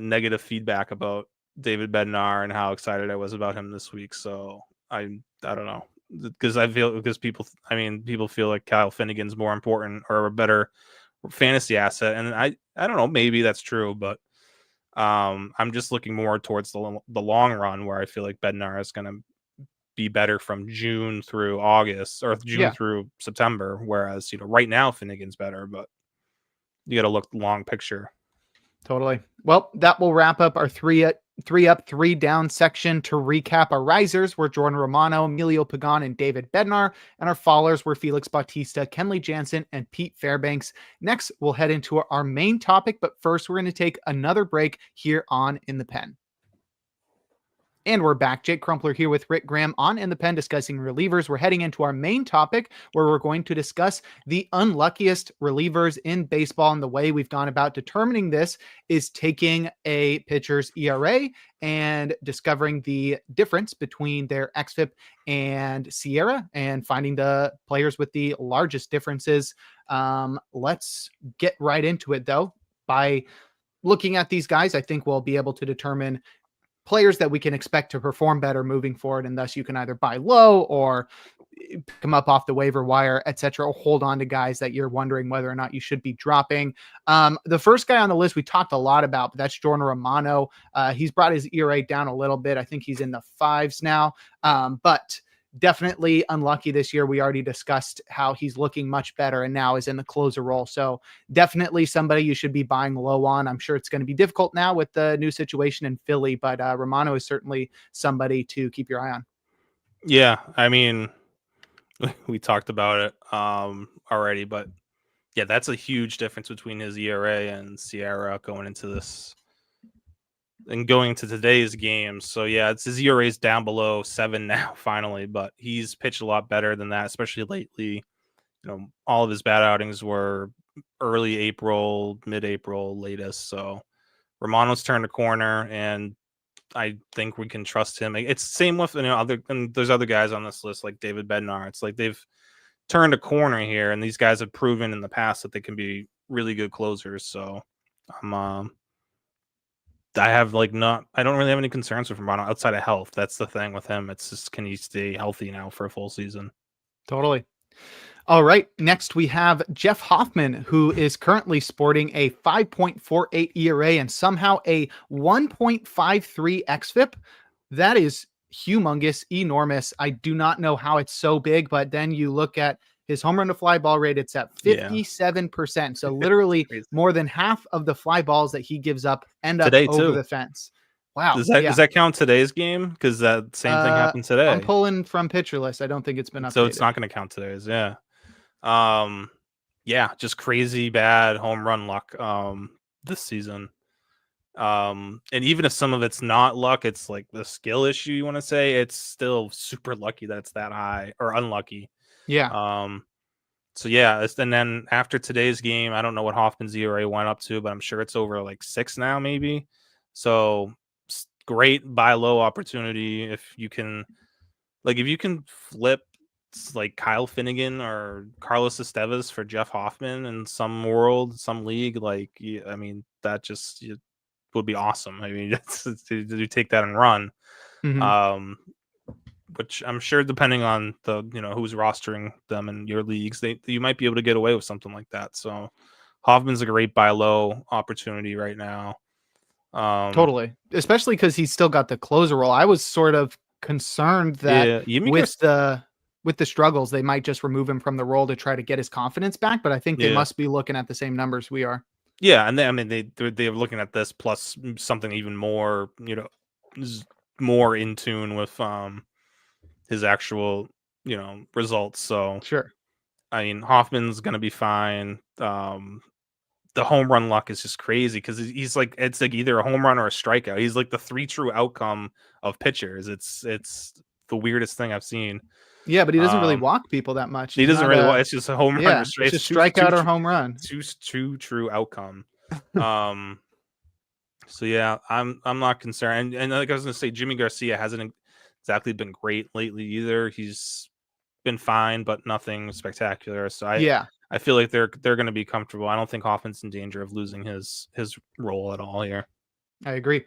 negative feedback about David Bednar and how excited I was about him this week. So I don't know, because people feel like Kyle Finnegan's more important or a better fantasy asset, and I don't know, maybe that's true, but I'm just looking more towards the long run where I feel like Bednar is going to be better from June through August or June through September, whereas right now Finnegan's better, but you got to look long picture. Totally. Well, that will wrap up our three up, three down section. To recap, our risers were Jordan Romano, Emilio Pagan, and David Bednar, and our fallers were Felix Bautista, Kenley Jansen, and Pete Fairbanks. Next, we'll head into our main topic, but first we're going to take another break here on In the Pen. And we're back. Jake Crumpler here with Rick Graham on In the Pen discussing relievers. We're heading into our main topic where we're going to discuss the unluckiest relievers in baseball. And the way we've gone about determining this is taking a pitcher's ERA and discovering the difference between their xFIP and SIERA and finding the players with the largest differences. Let's get right into it, though. By looking at these guys, I think we'll be able to determine players that we can expect to perform better moving forward, and thus you can either buy low or pick them up off the waiver wire, etc., or hold on to guys that you're wondering whether or not you should be dropping. The first guy on the list we talked a lot about, but that's Jordan Romano. He's brought his ERA down a little bit. I think he's in the 5s now, but definitely unlucky this year. We already discussed how he's looking much better and now is in the closer role. So definitely somebody you should be buying low on. I'm sure it's going to be difficult now with the new situation in Philly, but Romano is certainly somebody to keep your eye on. Yeah, I mean, we talked about it already, but yeah, that's a huge difference between his ERA and SIERA going into and going to today's game. So yeah, it's his ERA is down below 7 now finally, but he's pitched a lot better than that, especially lately. All of his bad outings were early April, mid-April latest. So Romano's turned a corner, and I think we can trust him. It's the same with and there's other guys on this list like David Bednar. It's like they've turned a corner here, and these guys have proven in the past that they can be really good closers. So I don't really have any concerns with Romano outside of health. That's the thing with him. It's just, can he stay healthy now for a full season? Totally. All right. Next, we have Jeff Hoffman, who is currently sporting a 5.48 ERA and somehow a 1.53 xFIP. That is humongous, enormous. I do not know how it's so big, but then you look at his home run to fly ball rate, it's at 57%. So literally more than half of the fly balls that he gives up end up over the fence. Wow. Does that count today's game? Because that same thing happened today. I'm pulling from Pitcher List. I don't think it's been updated. So it's not going to count today's. Yeah. Just crazy bad home run luck this season. And even if some of it's not luck, it's like the skill issue, you want to say, it's still super lucky that it's that high, or unlucky. Yeah. So yeah, and then after today's game, I don't know what Hoffman's ERA went up to, but I'm sure it's over like 6 now, maybe. So great buy low opportunity if you can flip like Kyle Finnegan or Carlos Estevez for Jeff Hoffman in some league. Like, I mean, that just would be awesome. I mean, you take that and run. Mm-hmm. Which I'm sure, depending on the who's rostering them in your leagues, you might be able to get away with something like that. So Hoffman's a great buy low opportunity right now. Totally, especially because he's still got the closer role. I was sort of concerned that with the struggles, they might just remove him from the role to try to get his confidence back. But I think they must be looking at the same numbers we are. Yeah, and they're looking at this plus something even more, more in tune with his actual results. So sure, I mean, Hoffman's gonna be fine. The home run luck is just crazy because he's like, it's like either a home run or a strikeout. He's like the 3 true outcome of pitchers. It's the weirdest thing I've seen. Yeah, but he doesn't really walk people that much. He doesn't really walk. It's just a home run. Yeah, it's just strikeout or home run. Two true outcome. So yeah, I'm not concerned. And like I was gonna say, Jimmy Garcia hasn't exactly been great lately either. He's been fine, but nothing spectacular. So I feel like they're going to be comfortable. I don't think Hoffman's in danger of losing his role at all here. I agree.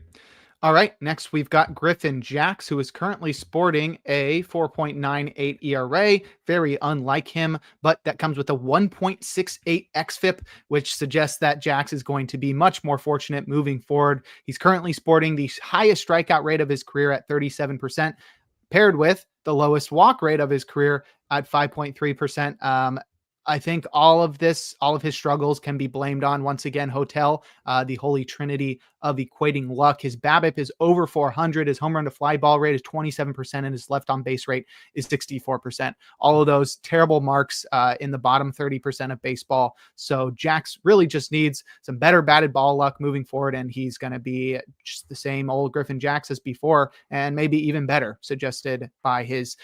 All right, next we've got Griffin Jax, who is currently sporting a 4.98 ERA, very unlike him, but that comes with a 1.68 xFIP, which suggests that Jax is going to be much more fortunate moving forward. He's currently sporting the highest strikeout rate of his career at 37%, paired with the lowest walk rate of his career at 5.3%. I think all of his struggles can be blamed on, once again, Hotel, the holy trinity of equating luck. His BABIP is over 400. His home run to fly ball rate is 27%, and his left on base rate is 64%. All of those terrible marks in the bottom 30% of baseball. So Jax really just needs some better batted ball luck moving forward, and he's going to be just the same old Griffin Jax as before, and maybe even better, suggested by his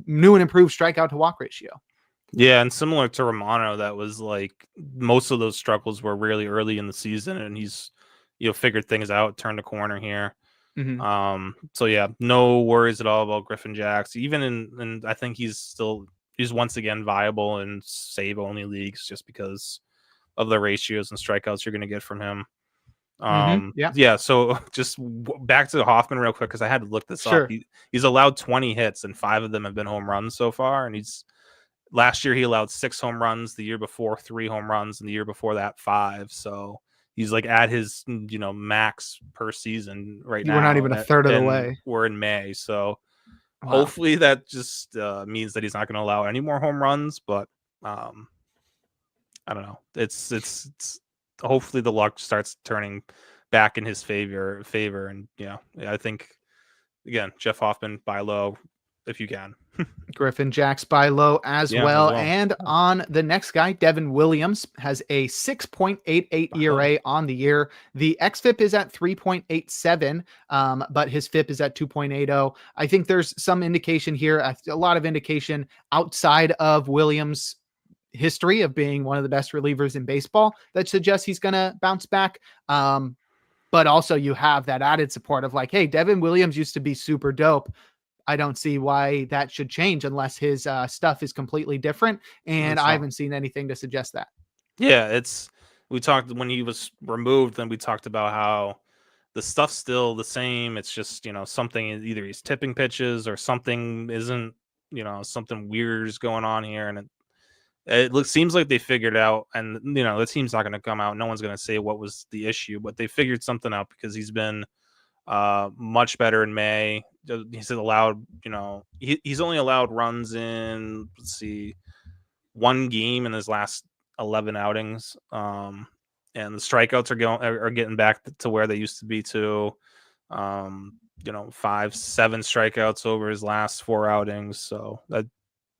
new and improved strikeout to walk ratio. Yeah, and similar to Romano, that was like most of those struggles were really early in the season, and he's figured things out, turned a corner here. Mm-hmm. So yeah, no worries at all about Griffin Jax. Even in I think he's once again viable in save only leagues just because of the ratios and strikeouts you're going to get from him. Yeah. So just back to Hoffman real quick, because I had to look this up. He's allowed 20 hits, and 5 of them have been home runs so far, and last year he allowed 6 home runs, the year before 3 home runs, and the year before that 5. So he's like at his max per season right now. We're not even a third of the way. We're in May, so hopefully that just means that he's not going to allow any more home runs. But I don't know. It's hopefully the luck starts turning back in his favor, and I think again, Jeff Hoffman buy low. if you can. Griffin Jacks buy low as well. And on the next guy, Devin Williams has a 6.88 ERA on the year. The xFIP is at 3.87, but his FIP is at 2.80. I think there's some indication here, a lot of indication outside of Williams' history of being one of the best relievers in baseball that suggests he's going to bounce back. But also you have that added support of like, hey, Devin Williams used to be super dope. I don't see why that should change unless his stuff is completely different. And I haven't seen anything to suggest that. Yeah, we talked when he was removed, then we talked about how the stuff's still the same. It's just, something, either he's tipping pitches or something isn't, something weird is going on here. And it seems like they figured out, and, the team's not going to come out. No one's going to say what was the issue, but they figured something out because he's been much better in May. He's allowed, he's only allowed runs in, let's see, one game in his last 11 outings. And the strikeouts are getting back to where they used to be too. 5-7 strikeouts over his last 4 outings. So that,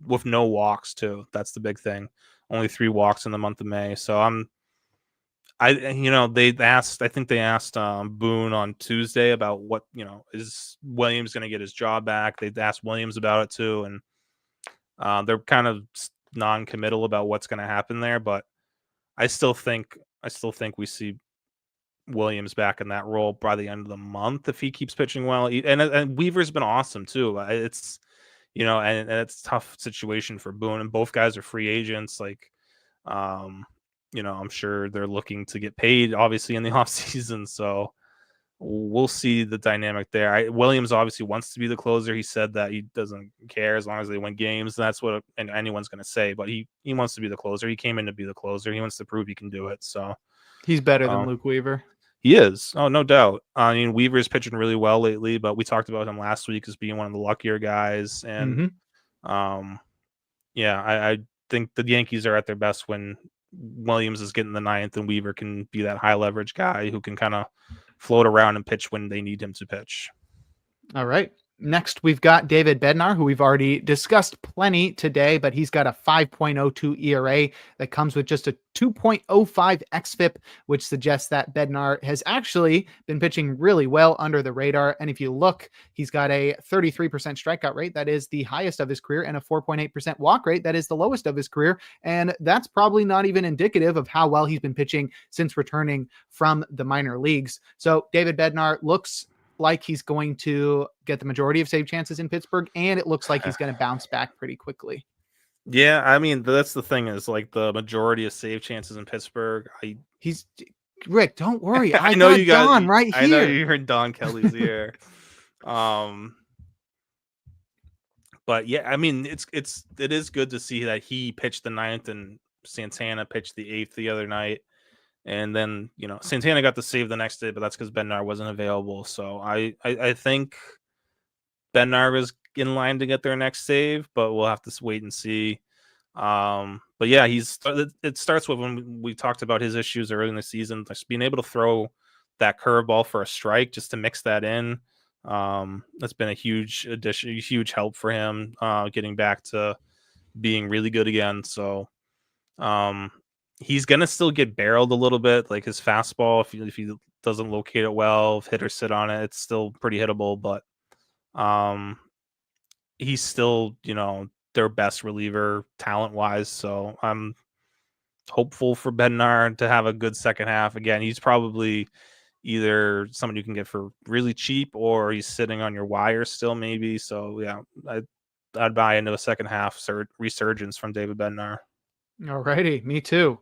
with no walks too. That's the big thing. Only 3 walks in the month of May. So I think they asked Boone on Tuesday about what, is Williams going to get his job back? They asked Williams about it too. And they're kind of non-committal about what's going to happen there, but I still think we see Williams back in that role by the end of the month if he keeps pitching well. And Weaver's been awesome too. It's, and it's a tough situation for Boone, and both guys are free agents. Like, I'm sure they're looking to get paid obviously in the off season. So we'll see the dynamic there. Williams obviously wants to be the closer. He said that he doesn't care as long as they win games. That's what anyone's going to say, but he wants to be the closer. He came in to be the closer. He wants to prove he can do it. So he's better than Luke Weaver. He is. Oh, no doubt. I mean, Weaver's pitching really well lately, but we talked about him last week as being one of the luckier guys. And I think the Yankees are at their best when Williams is getting the 9th and Weaver can be that high leverage guy who can kind of float around and pitch when they need him to pitch. All right. Next, we've got David Bednar, who we've already discussed plenty today, but he's got a 5.02 ERA that comes with just a 2.05 xFIP, which suggests that Bednar has actually been pitching really well under the radar. And if you look, he's got a 33% strikeout rate. That is the highest of his career, and a 4.8% walk rate. That is the lowest of his career. And that's probably not even indicative of how well he's been pitching since returning from the minor leagues. So David Bednar looks like he's going to get the majority of save chances in Pittsburgh, and it looks like he's going to bounce back pretty quickly. Yeah, I mean, that's the thing is, like, the majority of save chances in Pittsburgh. He's Rick, don't worry. I know you got Don right here. I know you're in Don Kelly's ear. But yeah, I mean, it is good to see that he pitched the 9th and Santana pitched the 8th the other night. And then, Santana got the save the next day, but that's because Bednar wasn't available. So I think Bednar is in line to get their next save, but we'll have to wait and see. But yeah, it starts with when we talked about his issues early in the season, just being able to throw that curveball for a strike just to mix that in. That's been a huge addition, a huge help for him getting back to being really good again. So he's gonna still get barreled a little bit, like his fastball. If he doesn't locate it well, if hitters sit on it, it's still pretty hittable. But he's still, their best reliever talent wise. So I'm hopeful for Bednar to have a good second half. Again, he's probably either someone you can get for really cheap, or he's sitting on your wire still, maybe. So yeah, I'd buy into a second half resurgence from David Bednar. All righty, me too.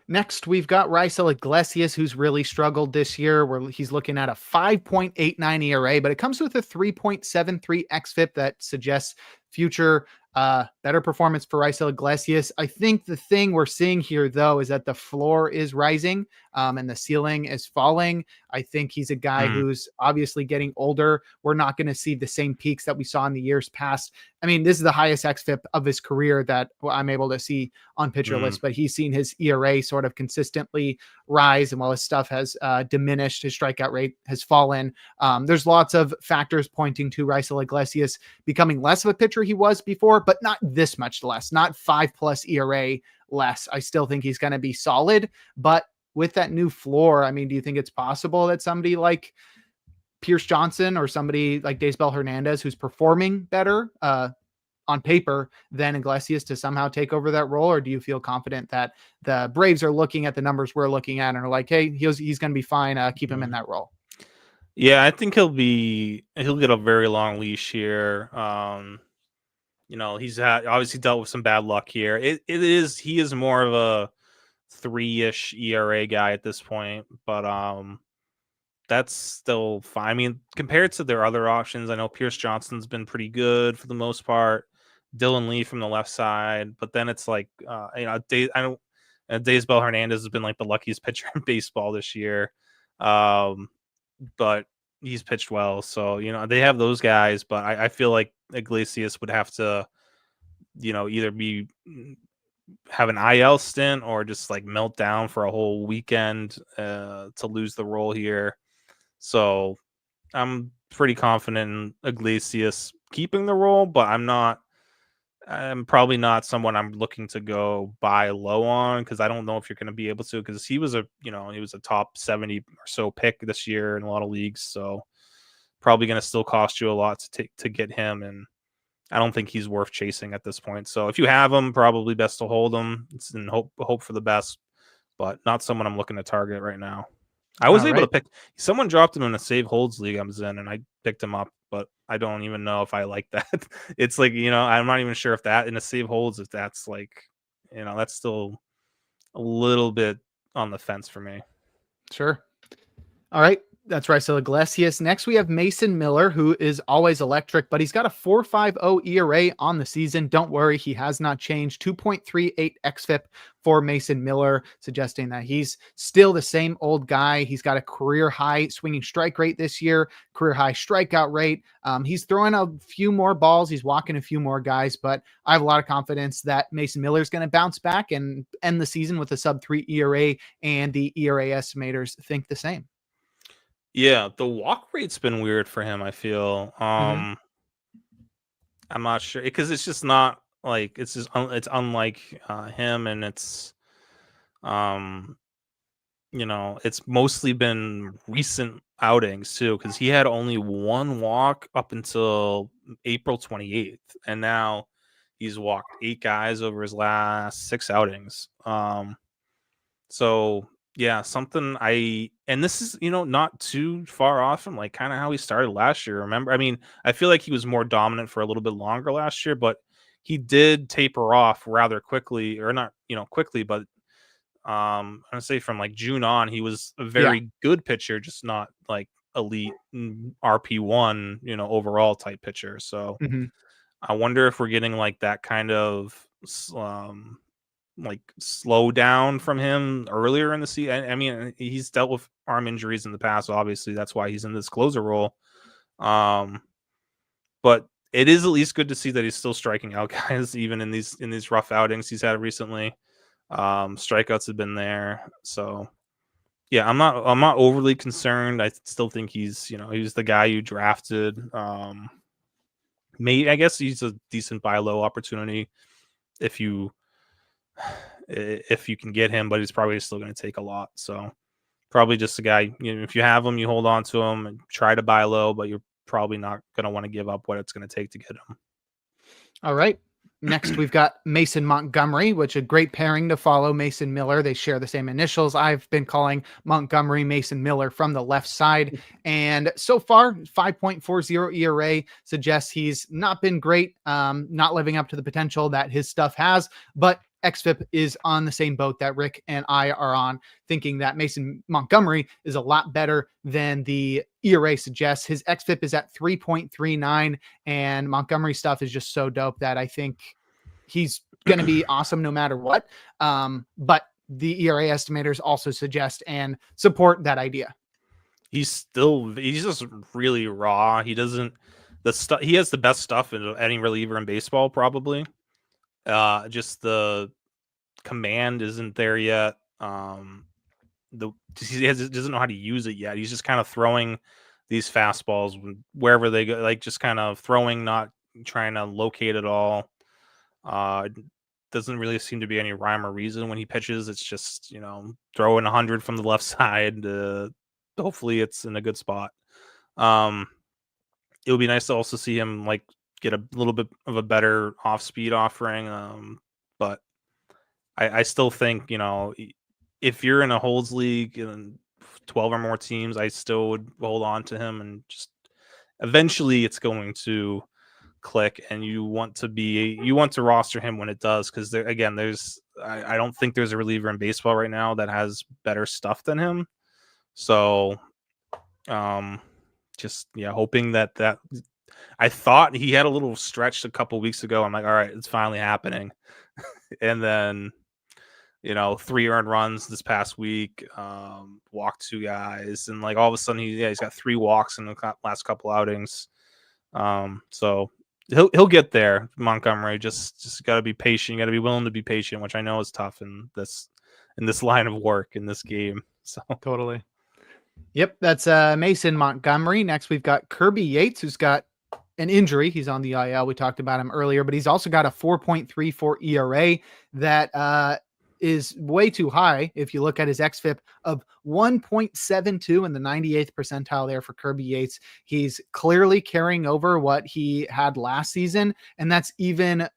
Next, we've got RAISEL IGLESIAS, who's really struggled this year, where he's looking at a 5.89 ERA, but it comes with a 3.73 xFIP that suggests future better performance for RAISEL IGLESIAS. I think the thing we're seeing here, though, is that the floor is rising. and the ceiling is falling. I think he's a guy who's obviously getting older. We're not going to see the same peaks that we saw in the years past. I mean, this is the highest xFIP of his career that I'm able to see on Pitcher List, but he's seen his ERA sort of consistently rise. And while his stuff has diminished, his strikeout rate has fallen. There's lots of factors pointing to RAISEL IGLESIAS becoming less of a pitcher he was before, but not this much less, not 5+ ERA less. I still think he's going to be solid, but with that new floor, I mean, do you think it's possible that somebody like Pierce Johnson or somebody like Daysbel Hernandez, who's performing better on paper than Iglesias, to somehow take over that role? Or do you feel confident that the Braves are looking at the numbers we're looking at and are like, hey, he's going to be fine. Keep him in that role. Yeah, I think he'll get a very long leash here. He's obviously dealt with some bad luck here. He is more of a 3-ish ERA guy at this point, but that's still fine. I mean, compared to their other options, I know Pierce Johnson's been pretty good for the most part. Dylan Lee from the left side, but then it's like Daysbel Hernandez has been like the luckiest pitcher in baseball this year, but he's pitched well, so they have those guys. But I feel like Iglesias would have to either have an IL stint or just like melt down for a whole weekend to lose the role here. So I'm pretty confident in Iglesias keeping the role, but I'm probably not someone I'm looking to go buy low on, because I don't know if you're going to be able to, because he was a top 70 or so pick this year in a lot of leagues. So probably going to still cost you a lot to get him. And I don't think he's worth chasing at this point. So if you have him, probably best to hold him and hope for the best, but not someone I'm looking to target right now. I was able to pick someone, dropped him in a save holds league I was in, and I picked him up, but I don't even know if I like that. It's like, I'm not even sure if that in a save holds, if that's like, that's still a little bit on the fence for me. Sure. All right. That's RAISEL IGLESIAS. Next, we have Mason Miller, who is always electric, but he's got a 4.50 ERA on the season. Don't worry, he has not changed. 2.38 xFIP for Mason Miller, suggesting that he's still the same old guy. He's got a career high swinging strike rate this year, career high strikeout rate. He's throwing a few more balls. He's walking a few more guys, but I have a lot of confidence that Mason Miller is going to bounce back and end the season with a sub-3 ERA, and the ERA estimators think the same. Yeah, the walk rate's been weird for him, I feel. I'm not sure, because it's just not like, it's unlike him, and it's it's mostly been recent outings too, because he had only one walk up until April 28th, and now he's walked 8 guys over his last 6 outings. So yeah, and this is, not too far off from like kind of how he started last year. Remember, I mean, I feel like he was more dominant for a little bit longer last year, but he did taper off rather quickly, or not, quickly, but I'm gonna say from like June on, he was a very good pitcher, just not like elite RP1, overall type pitcher. So I wonder if we're getting like that kind of like slow down from him earlier in the season. I mean, he's dealt with arm injuries in the past, obviously that's why he's in this closer role. But it is at least good to see that he's still striking out guys, even in these rough outings he's had recently. Strikeouts have been there, so yeah, I'm not overly concerned. I still think he's the guy you drafted. I guess he's a decent buy low opportunity if you can get him, but he's probably still going to take a lot. So probably just a guy, if you have him, you hold on to him and try to buy low, but you're probably not going to want to give up what it's going to take to get him. All right. Next, we've got Mason Montgomery, which a great pairing to follow Mason Miller. They share the same initials. I've been calling Montgomery Mason Miller from the left side. And so far, 5.40 ERA suggests he's not been great, not living up to the potential that his stuff has. But xFIP is on the same boat that Rick and I are on, thinking that Mason Montgomery is a lot better than the ERA suggests. His xFIP is at 3.39, and Montgomery stuff is just so dope that I think he's going to be awesome no matter what. But the ERA estimators also suggest and support that idea. He's just really raw. He doesn't he has the best stuff in any reliever in baseball, probably. Just the command isn't there yet. He doesn't know how to use it yet. He's just kind of throwing these fastballs wherever they go, like just kind of throwing, not trying to locate it all. Doesn't really seem to be any rhyme or reason when he pitches. It's just, throwing 100 from the left side. Hopefully it's in a good spot. It would be nice to also see him like get a little bit of a better off-speed offering. But I still think, if you're in a holds league and 12 or more teams, I still would hold on to him, and just eventually it's going to click, and you want to roster him when it does, because I don't think there's a reliever in baseball right now that has better stuff than him. So hoping that I thought he had a little stretch a couple weeks ago. I'm like, all right, it's finally happening. And then 3 earned runs this past week, walked 2 guys, and like all of a sudden he's got 3 walks in the last couple outings. So he'll get there. Montgomery just got to be patient. You got to be willing to be patient, which I know is tough in this line of work, in this game. So totally. Yep, that's Mason Montgomery. Next, we've got Kirby Yates, who's got an injury. He's on the IL. We talked about him earlier, but he's also got a 4.34 ERA that is way too high if you look at his xFIP of 1.72 in the 98th percentile there for Kirby Yates. He's clearly carrying over what he had last season, and that's even...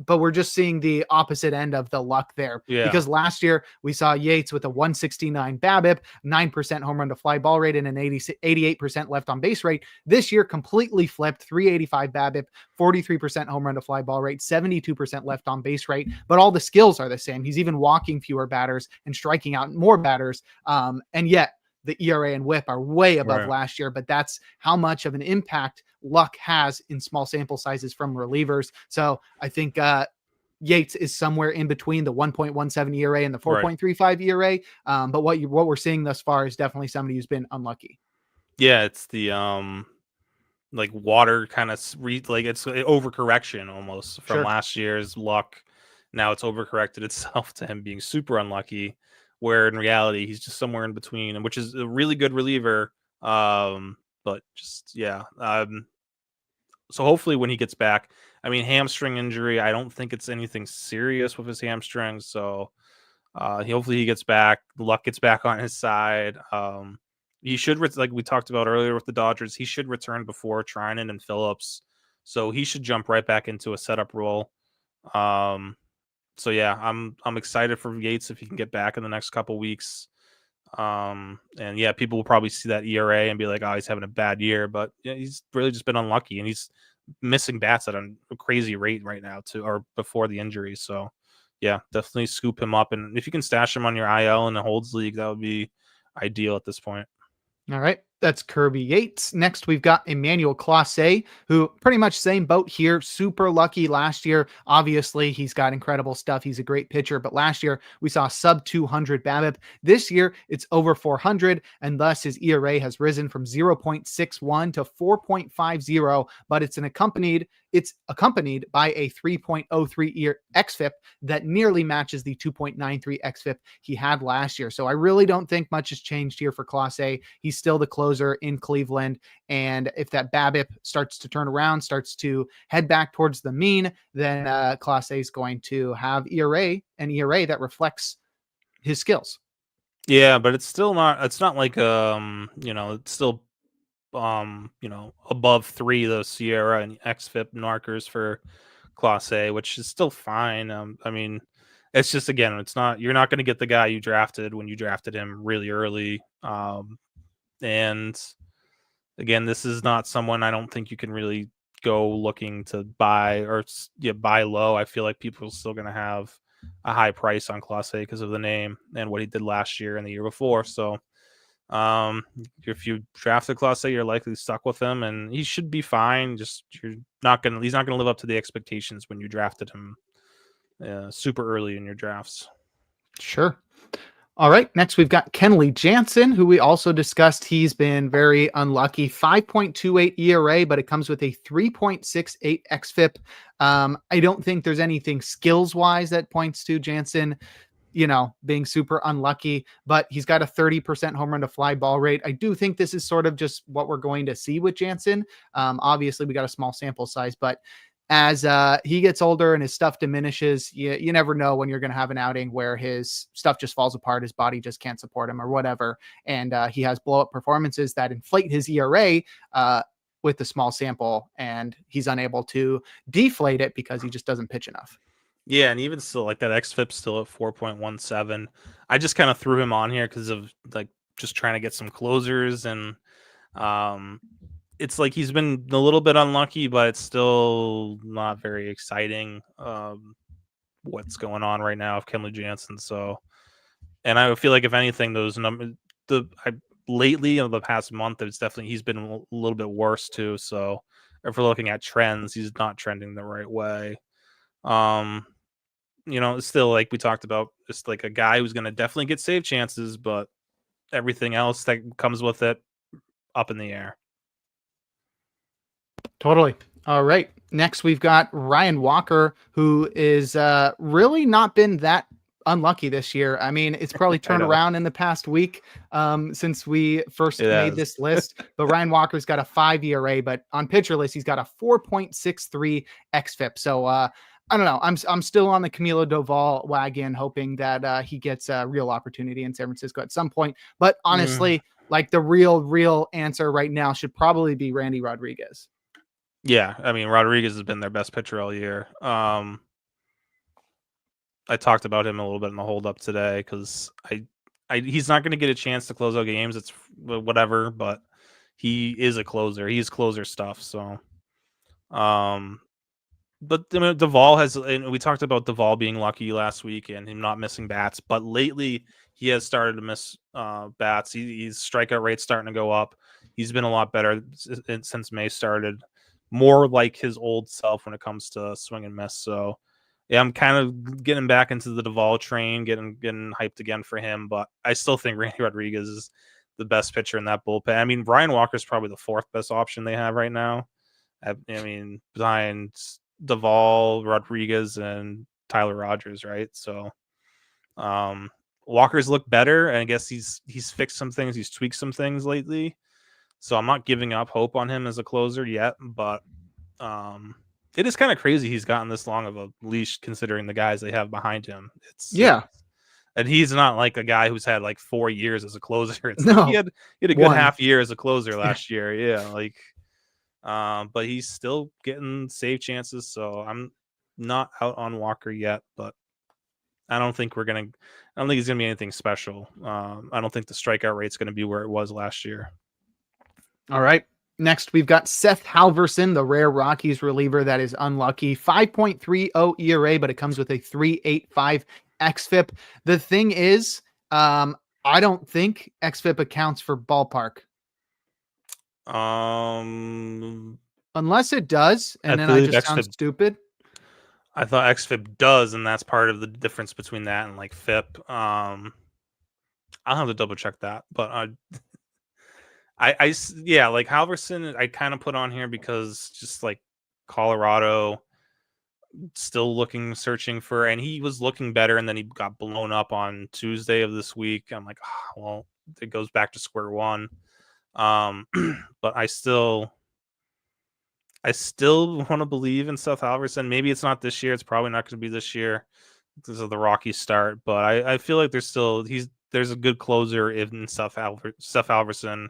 but we're just seeing the opposite end of the luck there. Yeah. Because last year we saw Yates with a 169 BABIP, 9% home run to fly ball rate, and an 88% left on base rate. This year completely flipped, 385 BABIP, 43% home run to fly ball rate, 72% left on base rate, but all the skills are the same. He's even walking fewer batters and striking out more batters. And yet the ERA and WHIP are way above last year, but that's how much of an impact luck has in small sample sizes from relievers. So I think Yates is somewhere in between the 1.17 ERA and the 4.35 ERA. But what we're seeing thus far is definitely somebody who's been unlucky. Yeah, it's the like water kind of like it's an overcorrection almost from last year's luck. Now it's overcorrected itself to him being super unlucky, where in reality he's just somewhere in between, and which is a really good reliever. But just so hopefully when he gets back, I mean, hamstring injury, I don't think it's anything serious with his hamstrings. So hopefully he gets back, the luck gets back on his side. He should, like we talked about earlier with the Dodgers, he should return before Trinan and Phillips. So he should jump right back into a setup role. So yeah, I'm excited for Yates if he can get back in the next couple weeks. And yeah, people will probably see that ERA and be like, oh, he's having a bad year, but yeah, he's really just been unlucky, and he's missing bats at a crazy rate right now too, or before the injury. So yeah, definitely scoop him up, and if you can stash him on your IL in the holds league, that would be ideal at this point. All right. That's Kirby Yates. Next, we've got Emmanuel CLASE, who pretty much same boat here. Super lucky last year. Obviously, he's got incredible stuff. He's a great pitcher. But last year, we saw sub 200 BABIP. This year, it's over 400. And thus, his ERA has risen from 0.61 to 4.50. But it's accompanied by a 3.03 xFIP that nearly matches the 2.93 xFIP he had last year. So I really don't think much has changed here for CLASE. He's still the closer in Cleveland, and if that BABIP starts to turn around, starts to head back towards the mean, then CLASE is going to have an ERA that reflects his skills. Yeah, but it's still not. It's not like it's still above 3, the Sierra and xFIP markers for CLASE, which is still fine. I mean, it's just, again, you're not going to get the guy you drafted when you drafted him really early. And again, this is not someone I don't think you can really go looking to buy or buy low. I feel like people are still going to have a high price on CLASE because of the name and what he did last year and the year before. So if you drafted CLASE, you're likely stuck with him, and he should be fine. Just he's not going to live up to the expectations when you drafted him super early in your drafts. Sure. All right. Next, we've got Kenley Jansen, who we also discussed. He's been very unlucky. 5.28 ERA, but it comes with a 3.68 xFIP. I don't think there's anything skills wise that points to Jansen, being super unlucky, but he's got a 30% home run to fly ball rate. I do think this is sort of just what we're going to see with Jansen. Obviously, we got a small sample size, but as he gets older and his stuff diminishes, you never know when you're going to have an outing where his stuff just falls apart, his body just can't support him or whatever. And he has blow up performances that inflate his ERA with the small sample, and he's unable to deflate it because he just doesn't pitch enough. Yeah, and even still, like that xFIP still at 4.17. I just kind of threw him on here because of like just trying to get some closers, and it's like he's been a little bit unlucky, but it's still not very exciting what's going on right now with Kenley Jansen. So, and I feel like if anything, those numbers, lately in the past month, it's definitely he's been a little bit worse too. So, if we're looking at trends, he's not trending the right way. It's still like we talked about, just like a guy who's going to definitely get save chances, but everything else that comes with it, up in the air. Totally. All right. Next, we've got Ryan Walker, who is really not been that unlucky this year. I mean, it's probably turned around in the past week since we first made this list. But Ryan Walker's got a 5 ERA, but on pitcher list, he's got a 4.63 xFIP. So I don't know. I'm still on the Camilo Doval wagon, hoping that he gets a real opportunity in San Francisco at some point. But honestly, like the real answer right now should probably be Randy Rodriguez. Yeah, I mean, Rodriguez has been their best pitcher all year. I talked about him a little bit in the hold up today because he's not going to get a chance to close out games. It's whatever, but he is a closer. He's closer stuff. So, but I mean, Doval has, and we talked about Doval being lucky last week and him not missing bats, but lately he has started to miss bats. His strikeout rate's starting to go up. He's been a lot better since May started. More like his old self when it comes to swing and miss. So, yeah, I'm kind of getting back into the Doval train, getting hyped again for him. But I still think Randy Rodriguez is the best pitcher in that bullpen. I mean, Ryan Walker is probably the 4th best option they have right now. I mean, behind Doval, Rodriguez, and Tyler Rogers, right? So, Walker's looked better, and I guess he's fixed some things, he's tweaked some things lately. So I'm not giving up hope on him as a closer yet, but it is kind of crazy he's gotten this long of a leash considering the guys they have behind him. And he's not like a guy who's had like 4 years as a closer. It's like he had a good half year as a closer last year. Yeah, like but he's still getting save chances, so I'm not out on Walker yet, but I don't think he's gonna be anything special. I don't think the strikeout rate's gonna be where it was last year. All right. Next, we've got Seth Halverson, the rare Rockies reliever that is unlucky. 5.30 ERA, but it comes with a 3.85 xFIP. The thing is, I don't think xFIP accounts for ballpark. Unless it does, and then I just sound stupid. I thought xFIP does, and that's part of the difference between that and like FIP. I'll have to double check that, but yeah, like Halverson, I kind of put on here because just like Colorado still searching for, and he was looking better, and then he got blown up on Tuesday of this week. I'm like, well, it goes back to square one. But I still want to believe in Seth Halverson. Maybe it's not this year. It's probably not going to be this year because of the Rocky start, but I feel like there's a good closer in Seth Halverson.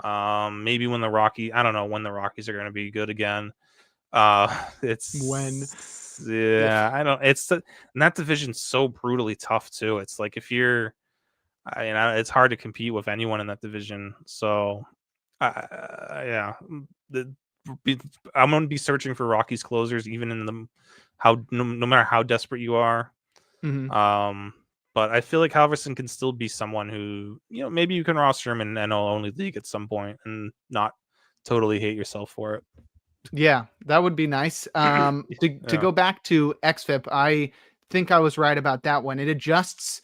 Maybe when I don't know when the Rockies are going to be good again. It's when, I don't. And that division's so brutally tough too. It's like if you're, it's hard to compete with anyone in that division. So, yeah, I'm going to be searching for Rockies closers, even in no matter how desperate you are. Mm-hmm. But I feel like Halverson can still be someone who, maybe you can roster him in NL only league at some point and not totally hate yourself for it. Yeah, that would be nice. To go back to xFIP, I think I was right about that one. It adjusts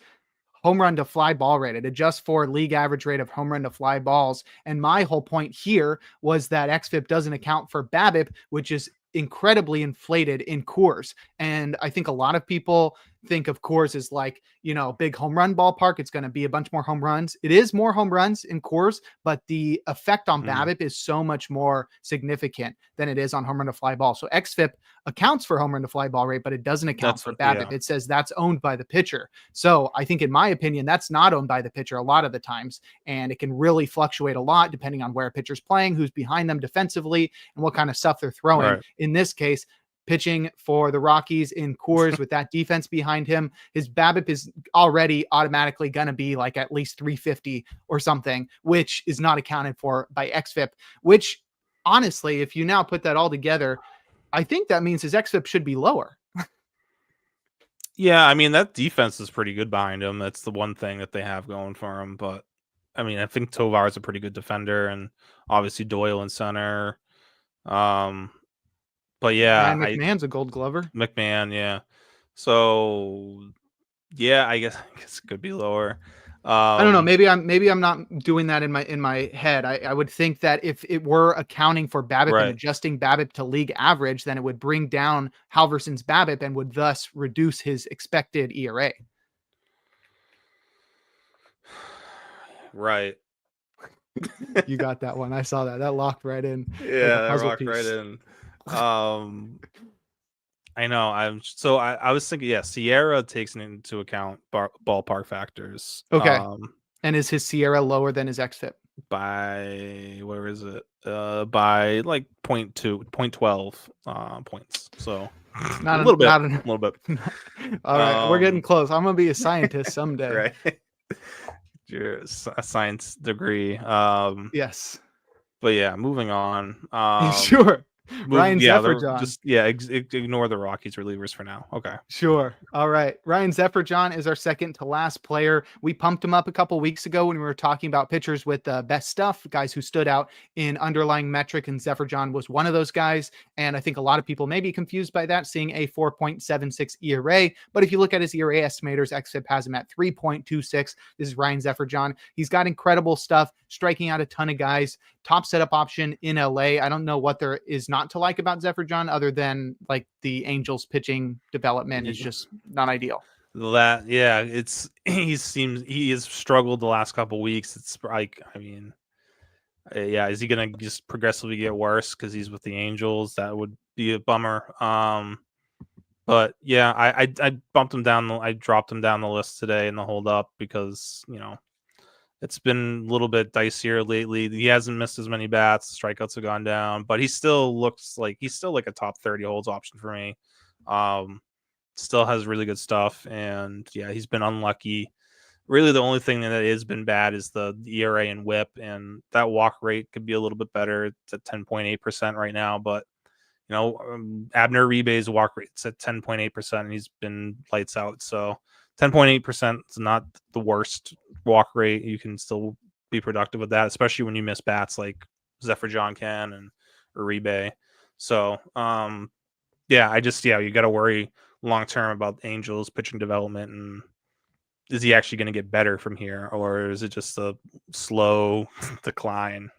home run to fly ball rate. It adjusts for league average rate of home run to fly balls. And my whole point here was that xFIP doesn't account for BABIP, which is incredibly inflated in Coors. And I think a lot of people think of Coors as like, big home run ballpark. It's going to be a bunch more home runs. It is more home runs in Coors, but the effect on BABIP is so much more significant than it is on home run to fly ball. So xFIP accounts for home run to fly ball rate, but it doesn't account for BABIP. It says that's owned by the pitcher. So I think, in my opinion, that's not owned by the pitcher a lot of the times. And it can really fluctuate a lot depending on where a pitcher's playing, who's behind them defensively, and what kind of stuff they're throwing. Right. In this case, pitching for the Rockies in Coors with that defense behind him, his BABIP is already automatically going to be like at least 350 or something, which is not accounted for by xFIP, which honestly, if you now put that all together, I think that means his xFIP should be lower. Yeah, I mean, that defense is pretty good behind him. That's the one thing that they have going for him. But I mean, I think Tovar is a pretty good defender, and obviously Doyle in center. But yeah, and McMahon's a Gold Glover. McMahon, yeah. So yeah, I guess it could be lower. I don't know. Maybe I'm not doing that in my head. I would think that if it were accounting for BABIP and adjusting BABIP to league average, then it would bring down Halverson's BABIP and would thus reduce his expected ERA. Right. You got that one. I saw that. That locked right in. Yeah, that locked right in. I know. I was thinking, yeah, Sierra takes into account ballpark factors. Okay. And is his Sierra lower than his xFIP? By where is it? By like 0.12 points. So not a little bit. A little bit. All right, we're getting close. I'm gonna be a scientist someday. Right. Your science degree. Yes. But yeah, moving on. Sure. Ryan ZEFERJAHN. Just ignore the Rockies relievers for now. Okay. Sure. All right. Ryan ZEFERJAHN is our second to last player. We pumped him up a couple weeks ago when we were talking about pitchers with the best stuff, guys who stood out in underlying metric, and ZEFERJAHN was one of those guys. And I think a lot of people may be confused by that, seeing a 4.76 ERA. But if you look at his ERA estimators, xFIP has him at 3.26. This is Ryan ZEFERJAHN. He's got incredible stuff, striking out a ton of guys. Top setup option in LA. I don't know what there is not to like about ZEFERJAHN other than like the Angels pitching development is just not ideal. That he has struggled the last couple weeks. It's like, I mean, yeah, is he gonna just progressively get worse because he's with the Angels? That would be a bummer. But yeah, I bumped him down. I dropped him down the list today in the hold up because it's been a little bit dicier lately. He hasn't missed as many bats. Strikeouts have gone down, but he still looks like a top 30 holds option for me. Still has really good stuff, and yeah, he's been unlucky. Really, the only thing that has been bad is the ERA and WHIP, and that walk rate could be a little bit better. It's at 10.8% right now, but Abner Uribe's walk rate's at 10.8%, and he's been lights out. So 10.8% is not the worst walk rate. You can still be productive with that, especially when you miss bats like ZEFERJAHN can and Uribe. So, you got to worry long term about Angels pitching development, and is he actually going to get better from here, or is it just a slow decline?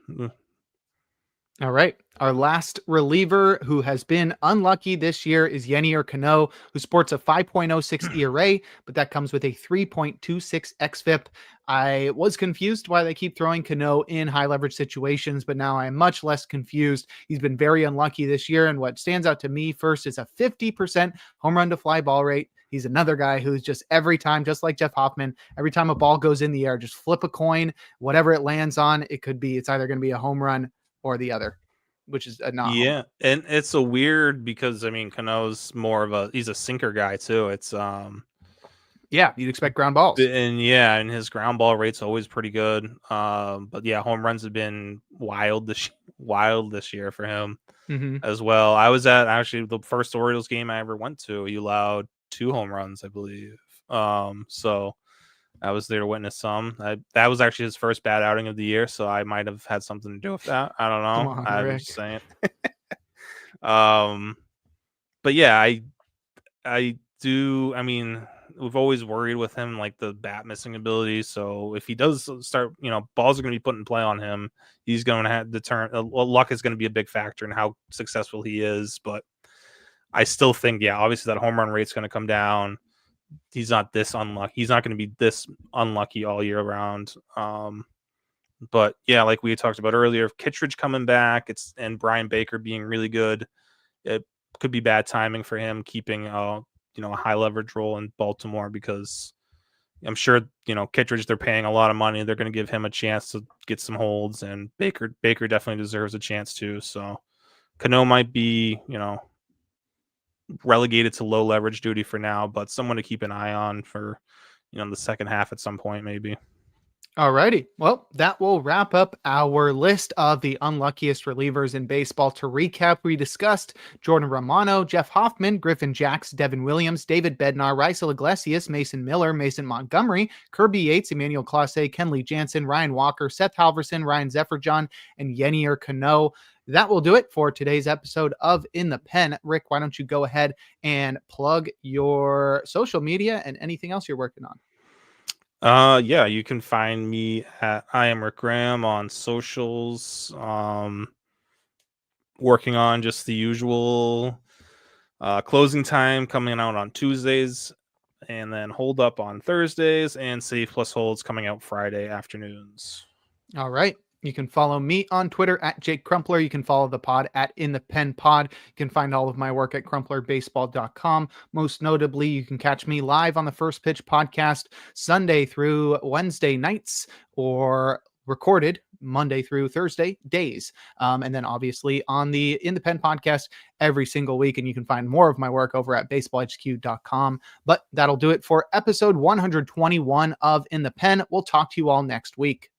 All right. Our last reliever who has been unlucky this year is YANNIER, who sports a 5.06 ERA, but that comes with a 3.26 xFIP. I was confused why they keep throwing Cano in high leverage situations, but now I am much less confused. He's been very unlucky this year, and what stands out to me first is a 50% home run to fly ball rate. He's another guy who's just every time, just like Jeff Hoffman, every time a ball goes in the air, just flip a coin, whatever it lands on, it's either going to be a home run or the other, which is a not. Yeah, and it's a weird because I mean Cano's he's a sinker guy too. It's you'd expect ground balls, and his ground ball rate's always pretty good. But yeah, home runs have been wild this year for him as well. I was at actually the first Orioles game I ever went to. He allowed 2 home runs, I believe. So I was there to witness some. That was actually his first bad outing of the year, so I might have had something to do with that. I don't know. I'm just saying. But yeah, I I mean, we've always worried with him, like the bat missing ability. So if he does start, balls are going to be put in play on him. He's going to have luck is going to be a big factor in how successful he is. But I still think, obviously that home run rate's going to come down. He's not this unlucky. He's not going to be this unlucky all year round. But yeah, like we had talked about earlier, Kittredge coming back, and Brian Baker being really good, it could be bad timing for him keeping a high leverage role in Baltimore, because I'm sure Kittredge, they're paying a lot of money. They're going to give him a chance to get some holds, and Baker definitely deserves a chance too. So Cano might be relegated to low leverage duty for now, but someone to keep an eye on for the second half at some point maybe. Alrighty. Well, that will wrap up our list of the unluckiest relievers in baseball. To recap, we discussed Jordan Romano, Jeff Hoffman, Griffin Jax, Devin Williams, David Bednar, RAISEL IGLESIAS, Mason Miller, Mason Montgomery, Kirby Yates, Emmanuel CLASE, KENLEY Jansen, Ryan Walker, Seth HALVERSON, Ryan ZEFERJAHN, and YANNIER CANO. That will do it for today's episode of In the Pen. Rick, why don't you go ahead and plug your social media and anything else you're working on? Yeah, you can find me at I am Rick Graham on socials. Working on just the usual closing time coming out on Tuesdays, and then hold up on Thursdays, and Save Plus Holds coming out Friday afternoons. All right. You can follow me on Twitter at Jake Crumpler. You can follow the pod at In the Pen Pod. You can find all of my work at crumplerbaseball.com. Most notably, you can catch me live on the First Pitch podcast Sunday through Wednesday nights, or recorded Monday through Thursday days. And then obviously on the In the Pen podcast every single week. And you can find more of my work over at baseballhq.com. But that'll do it for episode 121 of In the Pen. We'll talk to you all next week.